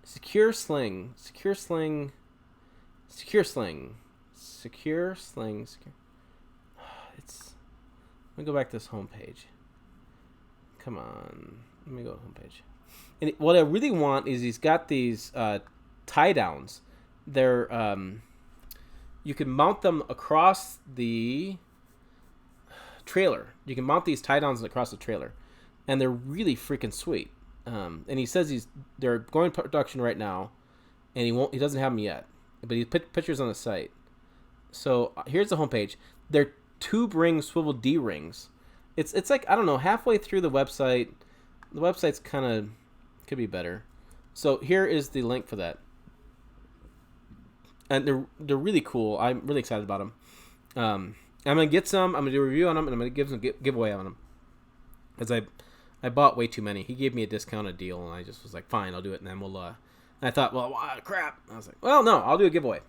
Secure Sling. Secure Sling. Secure Sling. Secure Sling. It's... Let me go back to this homepage. Come on. Let me go to the homepage. And what I really want is he's got these tie downs. They're you can mount them across the trailer. You can mount these tie downs across the trailer, and they're really freaking sweet. And he says they're going to production right now, and he doesn't have them yet, but he put pictures on the site. So here's the homepage. They're tube ring swivel D rings. It's like, I don't know, halfway through the website. The website's kind of could be better. So here is the link for that, and they're really cool. I'm really excited about them. I'm gonna get some. I'm gonna do a review on them, and I'm gonna give some giveaway on them, because I bought way too many. He gave me a discounted deal, and I just was like, fine, I'll do it, and then we'll. And I thought, well, crap. I was like, well, no, I'll do a giveaway.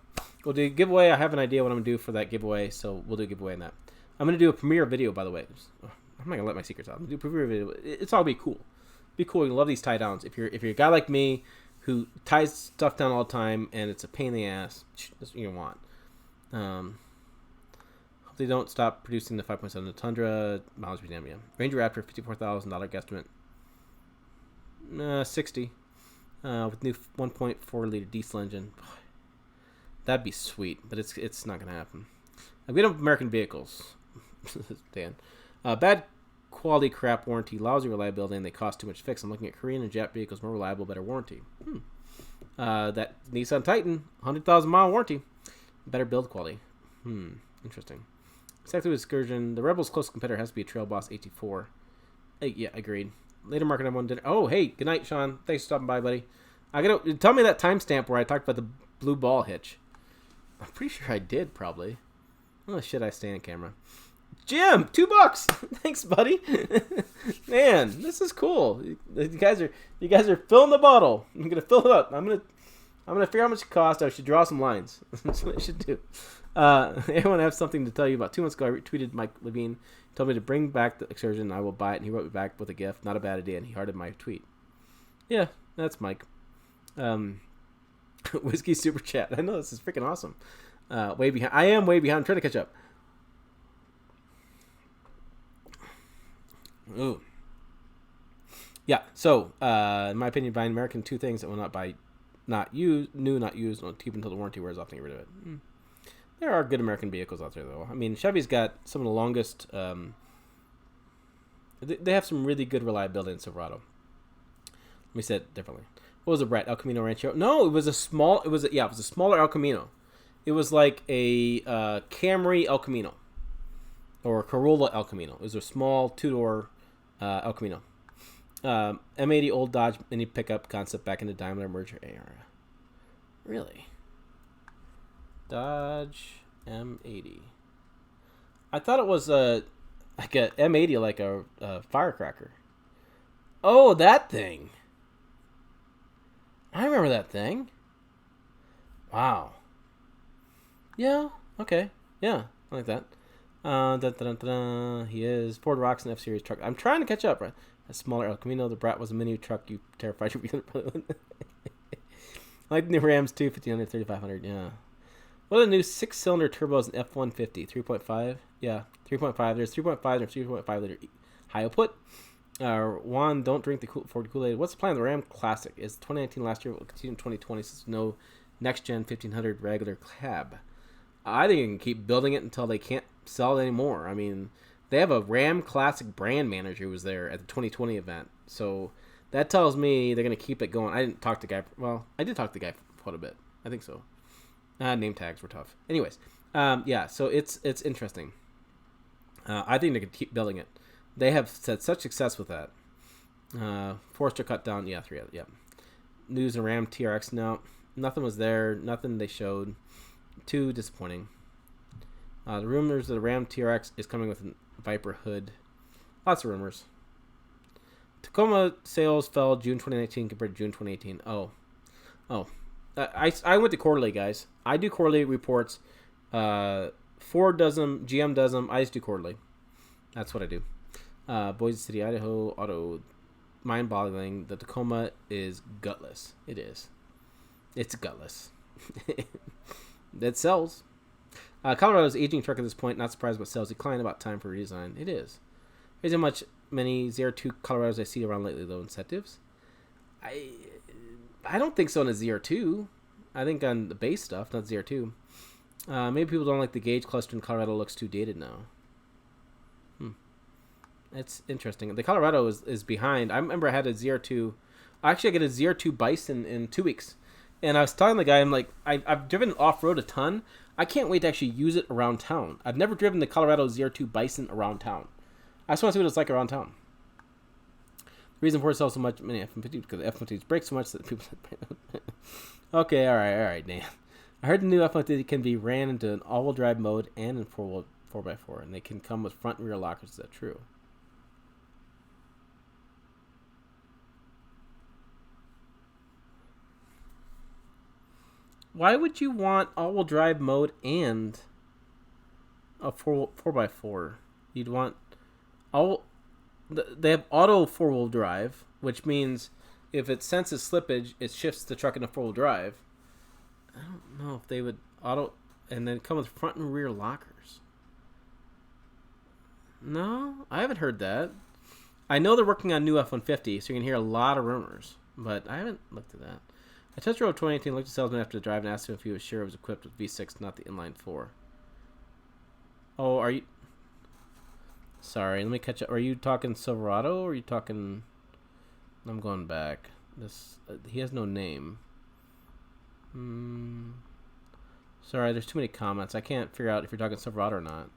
We'll do a giveaway. I have an idea what I'm going to do for that giveaway, so we'll do a giveaway on that. I'm going to do a premiere video, by the way. I'm not going to let my secrets out. I'm going to do a premiere video. It's all be cool. Be cool. You love these tie downs. If you're a guy like me who ties stuff down all the time and it's a pain in the ass, that's what you want. Hope they don't stop producing the 5.7. The Tundra, mileage be damn yeah. Ranger Raptor, $54,000 guesstimate. 60. With new 1.4 liter diesel engine. That'd be sweet, but it's not gonna happen. We don't have American vehicles, Dan. Bad quality crap warranty, lousy reliability, and they cost too much to fix. I'm looking at Korean and Jap vehicles, more reliable, better warranty. That Nissan Titan, 100,000 mile warranty, better build quality. Interesting. Exactly excursion. The Rebels' close competitor has to be a Trail Boss AT4. Hey, yeah, agreed. Later market number one dinner. Oh, hey, good night, Sean. Thanks for stopping by, buddy. I gotta tell me that timestamp where I talked about the blue ball hitch. I'm pretty sure I did, probably. Oh shit, I stay on camera. Jim, $2. Thanks, buddy. Man, this is cool. You guys are filling the bottle. I'm gonna fill it up. I'm gonna figure out how much it costs. I should draw some lines. That's what I should do. Everyone has something to tell you about. 2 months ago, I retweeted Mike Levine. He told me to bring back the excursion, and I will buy it. And he wrote me back with a gift. Not a bad idea, and he hearted my tweet. Yeah, that's Mike. Whiskey super chat. I know, this is freaking awesome. Way behind. I am way behind. I'm trying to catch up. Ooh. Yeah. So, in my opinion, buying American, 2 things that will not buy, not used, new, not used, not keep until the warranty wears off and get rid of it. There are good American vehicles out there, though. I mean, Chevy's got some of the longest. They have some really good reliability in Silverado. Let me say it differently. What was it, Brett? El Camino Rancho? No, it was a small. It was a smaller El Camino. It was like a Camry El Camino, or a Corolla El Camino. It was a small 2-door El Camino. M80 old Dodge mini pickup concept back in the Daimler merger era. Really? Dodge M80. I thought it was like a M80, like a firecracker. Oh, that thing. I remember that thing. Wow. Yeah. Okay. Yeah. I like that. He is Ford rocks an F-Series truck. I'm trying to catch up. Right? A smaller El Camino. The Brat was a mini truck. You terrified your brother. Like the new Rams too. 1500, 3500. Yeah. What are the new 6-cylinder turbos in F-150? 3.5? Yeah, 3.5. There's 3.5. There's 3.5 liter high output. Juan, don't drink the Ford Kool-Aid. What's the plan of the Ram Classic? Is 2019 last year? Will continue in 2020 since no next-gen 1500 regular cab. I think you can keep building it until they can't sell it anymore. I mean, they have a Ram Classic brand manager who was there at the 2020 event. So that tells me they're going to keep it going. I didn't talk to the guy. Well, I did talk to the guy for quite a bit. I think so. Name tags were tough. Anyways, yeah, so it's interesting. I think they could keep building it. They have had such success with that. Forester cut down, yeah, 3 yeah. News and Ram TRX, no, nothing was there. Nothing they showed. Too disappointing. The rumors that the Ram TRX is coming with a Viper hood. Lots of rumors. Tacoma sales fell June 2019 compared to June 2018. Oh. I went to quarterly, guys. I do quarterly reports. Ford does them. GM does them. I just do quarterly. That's what I do. Boise City, Idaho, auto. Mind-boggling. The Tacoma is gutless. It is. It's gutless. It sells. Colorado's aging truck at this point. Not surprised, but sales decline. About time for redesign. It is. There's how many ZR2 Colorados I see around lately, though. Incentives. I don't think so on a ZR2. I think on the base stuff, not ZR2. Maybe people don't like the gauge cluster in Colorado. Looks too dated now. That's interesting. The Colorado is behind. I remember I had a ZR2. Actually, I get a ZR2 Bison in 2 weeks. And I was telling the guy, I'm like, I've driven off-road a ton. I can't wait to actually use it around town. I've never driven the Colorado ZR2 Bison around town. I just want to see what it's like around town. The reason for it sells so much many F-150 because the F-150s break so much that people... Okay, all right, Dan. I heard the new F-150 can be ran into an all-wheel drive mode and in 4x4, and they can come with front and rear lockers. Is that true? Why would you want all-wheel drive mode and a 4x4? You'd want all. They have auto 4-wheel drive, which means if it senses slippage, it shifts the truck into 4-wheel drive. I don't know if they would auto and then come with front and rear lockers. No, I haven't heard that. I know they're working on new F-150, so you can hear a lot of rumors, but I haven't looked at that. I test drove 2018, looked at the salesman after the drive and asked him if he was sure it was equipped with V6, not the inline 4. Oh, are you... Sorry, let me catch up. Are you talking Silverado or are you talking... I'm going back. This he has no name. Sorry, there's too many comments. I can't figure out if you're talking Silverado or not.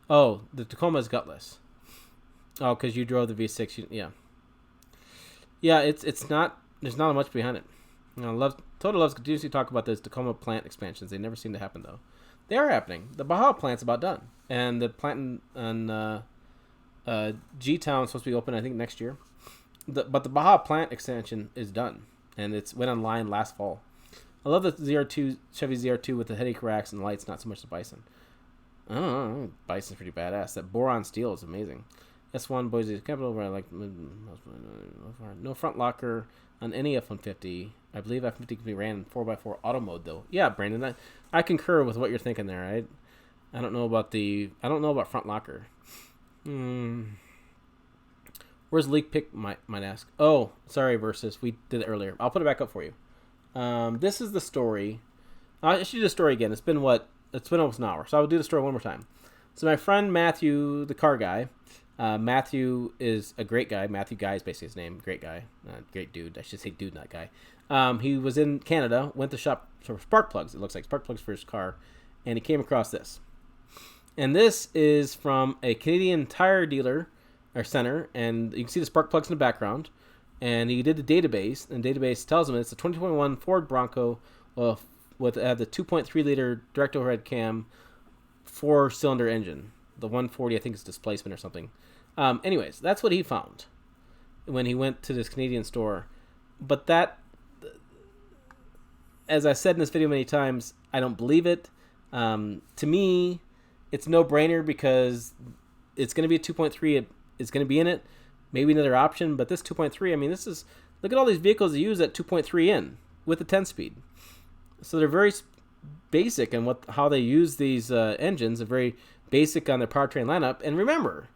Oh, the Tacoma is gutless. Oh, because you drove the V6. Yeah. Yeah, it's not. There's not much behind it. Total loves continuously talk about those Tacoma plant expansions. They never seem to happen though. They are happening. The Baja plant's about done, and the plant in G-Town is supposed to be open I think next year. But the Baja plant extension is done, and it's went online last fall. I love the Chevy ZR2 with the headache racks and lights. Not so much the Bison. I don't know. Bison's pretty badass. That boron steel is amazing. S1 Boise Capital, where I like no front locker on any F-150. I believe F-150 can be ran in 4x4 auto mode though. Yeah, Brandon, I concur with what you're thinking there. Right? I don't know about front locker. Where's Leak Pick? Might ask. Oh, sorry, Versus. We did it earlier. I'll put it back up for you. This is the story. I should do the story again. It's been almost an hour, so I'll do the story one more time. So my friend Matthew, the car guy. Matthew is a great guy. Matthew Guy is basically his name. Great guy. Great dude. I should say dude, not guy. He was in Canada, went to shop for spark plugs. It looks like spark plugs for his car. And he came across this. And this is from a Canadian tire dealer or center. And you can see the spark plugs in the background. And he did the database. And the database tells him it's a 2021 Ford Bronco with the 2.3 liter direct overhead cam 4-cylinder engine. The 140, I think, is displacement or something. Anyways, that's what he found when he went to this Canadian store. But that, as I said in this video many times, I don't believe it. To me, it's a no-brainer because it's going to be a 2.3. It's going to be in it. Maybe another option, but this 2.3, I mean, look at all these vehicles that use that 2.3 in with the 10-speed. So they're very basic in how they use these engines. They're very basic on their powertrain lineup. And remember,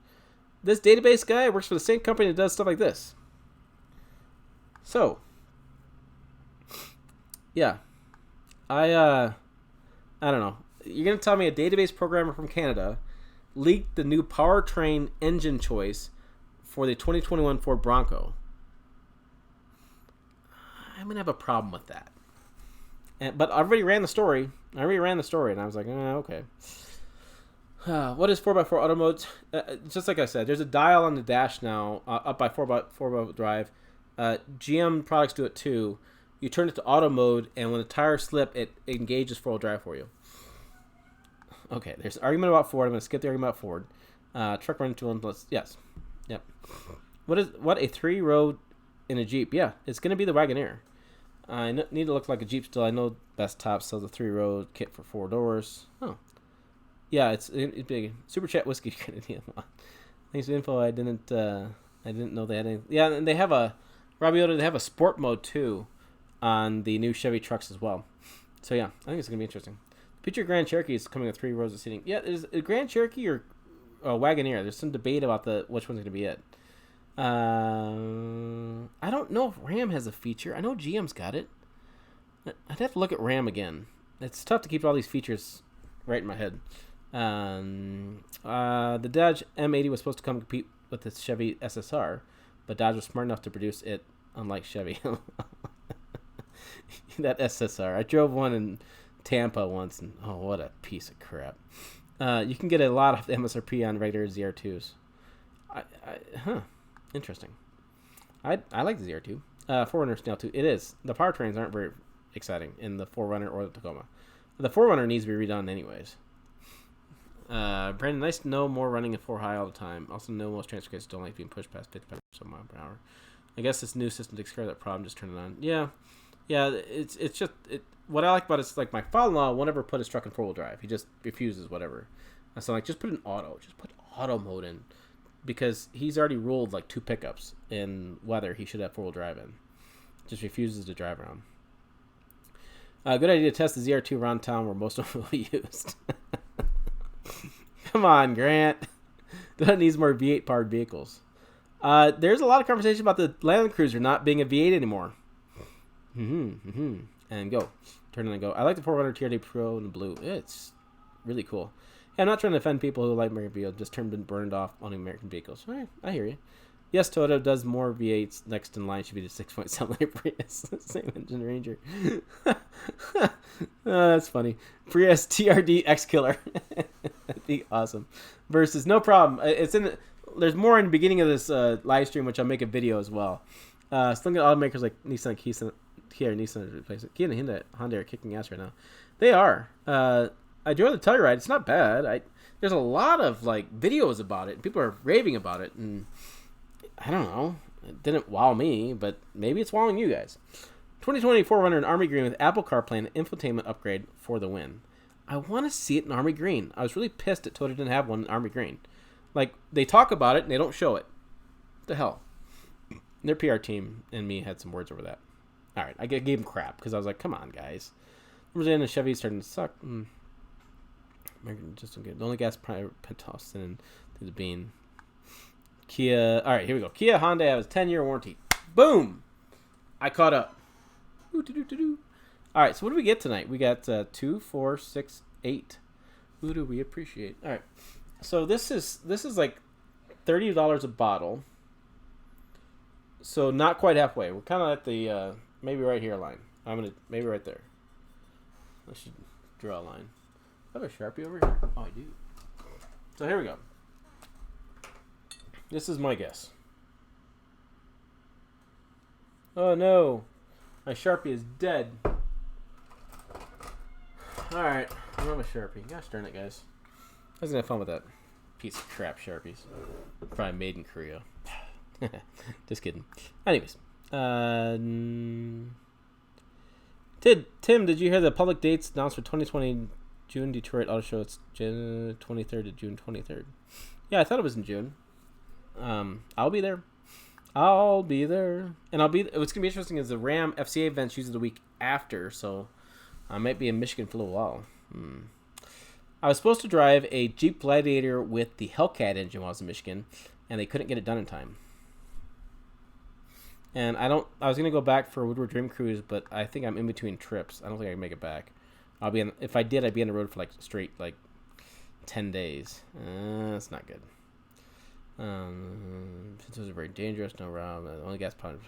this database guy works for the same company that does stuff like this. So, yeah, I don't know. You're gonna tell me a database programmer from Canada leaked the new powertrain engine choice for the 2021 Ford Bronco? I'm gonna have a problem with that. But I already ran the story. And I was like, okay. What is 4x4 auto mode? Just like I said, there's a dial on the dash now, up by 4x4 drive. GM products do it too. You turn it to auto mode, and when the tires slip, it engages 4-wheel drive for you. Okay, there's an argument about Ford. I'm going to skip the argument about Ford. Truck running to one. Yes. Yep. What a 3-row in a Jeep? Yeah, it's going to be the Wagoneer. I need to look like a Jeep still. I know Best Top sells a 3-row kit for 4 doors. Oh. Yeah, it's big. Super Chat Whiskey. Thanks for the info. I didn't know they had any. Yeah, and they have they have a sport mode too on the new Chevy trucks as well. So yeah, I think it's going to be interesting. Picture Grand Cherokee is coming with 3 rows of seating. Yeah, is it Grand Cherokee or Wagoneer? There's some debate about which one's going to be it. I don't know if Ram has a feature. I know GM's got it. I'd have to look at Ram again. It's tough to keep all these features right in my head. The Dodge M80 was supposed to come compete with the Chevy SSR, but Dodge was smart enough to produce it, unlike Chevy. That SSR. I drove one in Tampa once, and oh, what a piece of crap. You can get a lot of MSRP on regular ZR2s. Interesting. I like the ZR2. 4Runner's now too. It is. The powertrains aren't very exciting in the 4Runner or the Tacoma. The 4Runner needs to be redone anyways. Brandon, nice to know more running at 4 high all the time. Also know most transfer cases don't like being pushed past 55 miles per hour. I guess this new system takes care of that problem. Just turn it on. Yeah. It's just what I like about it is like my father-in-law won't ever put his truck in 4-wheel drive. He just refuses whatever. So I'm like, just put it in auto. Just put auto mode in, because he's already ruled like 2 pickups in weather he should have 4-wheel drive in. Just refuses to drive around. Good idea to test the ZR2 around town where most of them will be used. Come on, Grant. That needs more V8 powered vehicles. There's a lot of conversation about the Land Cruiser not being a V8 anymore. And go. Turn it and go. I like the 4Runner TRD Pro in blue. It's really cool. Yeah, I'm not trying to offend people who like American vehicles. Just burned off on American vehicles. All right, I hear you. Yes, Toyota does more V8s. Next in line should be the 6.7 liter Prius. Same engine Ranger. Oh, that's funny. Prius TRD X Killer. That'd be awesome. Versus no problem. It's in. There's more in the beginning of this live stream, which I'll make a video as well. Looking at automakers like Nissan, Kia, Nissan replace it. Kia and Honda are kicking ass right now. They are. I drove the Telluride. It's not bad. There's a lot of like videos about it. People are raving about it, and I don't know. It didn't wow me, but maybe it's wowing you guys. 2020 4Runner in Army Green with Apple CarPlay and infotainment upgrade for the win. I want to see it in Army Green. I was really pissed that Toyota didn't have one in Army Green. Like, they talk about it and they don't show it. What the hell? Their PR team and me had some words over that. All right, I gave them crap because I was like, come on, guys. Mercedes and Chevy starting to suck. Just okay. The only gas Pentos and through the bean. Kia. All right, here we go. Kia Honda has a 10-year warranty. Boom! I caught up. All right, so what do we get tonight? We got 2, 4, 6, 8. Who do we appreciate? All right, so this is like $30 a bottle. So not quite halfway. We're kind of at the maybe right here line. Maybe right there. I should draw a line. I have a Sharpie over here. Oh, I do. So here we go. This is my guess. Oh no, my Sharpie is dead. All right, I don't have a Sharpie. Gosh darn it, guys. I was gonna have fun with that piece of crap Sharpies. Probably made in Korea. Just kidding. Anyways, Tim, did you hear the public dates announced for 2020 June Detroit Auto Show? It's June 23rd to June 23rd. Yeah, I thought it was in June. I'll be there. And what's gonna be interesting is the Ram FCA event's usually the week after, so I might be in Michigan for a little while. I was supposed to drive a Jeep Gladiator with the Hellcat engine while I was in Michigan, and they couldn't get it done in time. And I was gonna go back for Woodward Dream Cruise, but I think I'm in between trips. I don't think I can make it back. If I did, I'd be on the road for like straight 10 days. That's not good. Since it was very dangerous, no Rob. Only gas powered.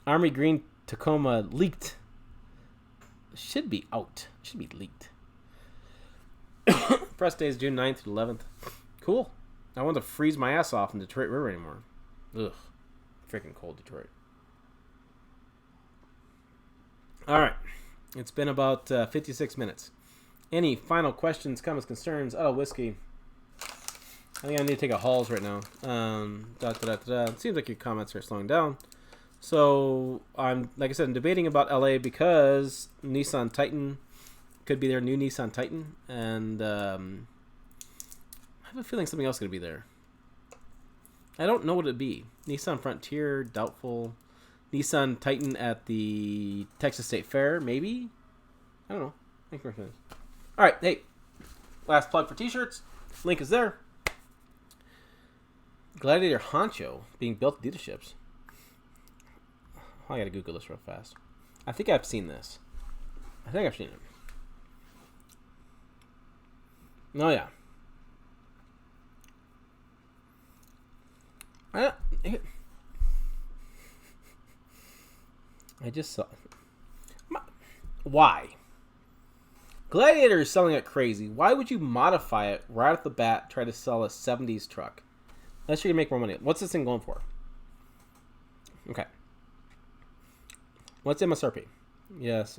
Army Green Tacoma leaked. Should be out. Should be leaked. Press day is June 9th to 11th. Cool. I want to freeze my ass off in Detroit River anymore. Ugh. Freaking cold Detroit. All right. It's been about 56 minutes. Any final questions, comments, concerns? Oh, whiskey. I think I need to take a Halls right now. It seems like your comments are slowing down. So, like I said, I'm debating about LA because Nissan Titan could be their new Nissan Titan. And I have a feeling something else is going to be there. I don't know what it'd be. Nissan Frontier, doubtful. Nissan Titan at the Texas State Fair, maybe? I don't know. All right, hey. Last plug for t-shirts. Link is there. Gladiator Honcho being built at dealerships. I gotta Google this real fast. I think I've seen this. I think I've seen it. Oh, yeah. I just saw. Why? Gladiator is selling it crazy. Why would you modify it right off the bat, try to sell a 70s truck? Unless you're going to make more money. What's this thing going for? Okay. What's MSRP? Yes.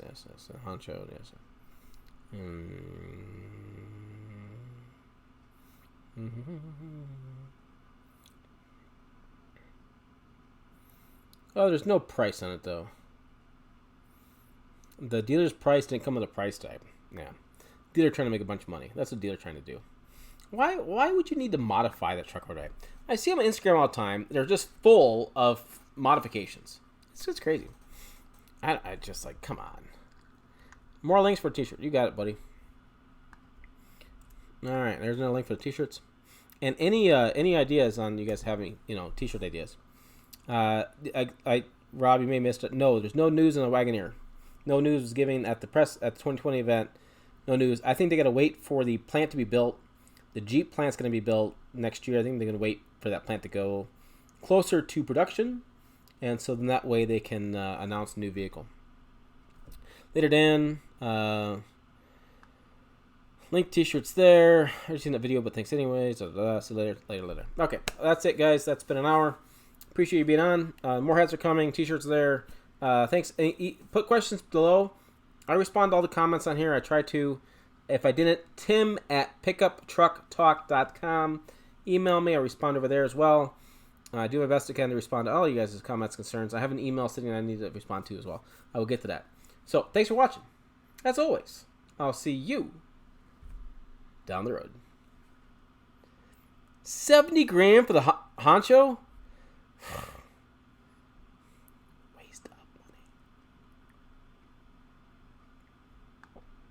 Honcho, yes. Oh, there's no price on it, though. The dealer's price didn't come with a price tag. Yeah. Dealer trying to make a bunch of money. That's what dealer trying to do. Why would you need to modify that truck overnight? I see them on Instagram all the time. They're just full of modifications. It's just crazy. I just like, come on. More links for a t-shirt. You got it, buddy. All right, there's another link for the t-shirts. And any ideas on you guys having, t-shirt ideas? Rob, you may have missed it. No, there's no news on the Wagoneer. No news was given at the 2020 event. No news. I think they got to wait for the plant to be built. The Jeep plant's going to be built next year. I think they're going to wait for that plant to go closer to production, and so then that way they can announce a new vehicle. Later, Dan. Link t-shirts there. I've seen that video, but thanks anyways. So later. Okay, that's it, guys. That's been an hour. Appreciate you being on. More hats are coming. T-shirts there. Thanks. Put questions below. I respond to all the comments on here. I try to. If I didn't, tim@pickuptrucktalk.com. Email me. I respond over there as well. I do my best I can to respond to all you guys' comments, concerns. I have an email sitting that I need to respond to as well. I will get to that. So, thanks for watching. As always, I'll see you down the road. $70,000 for the honcho?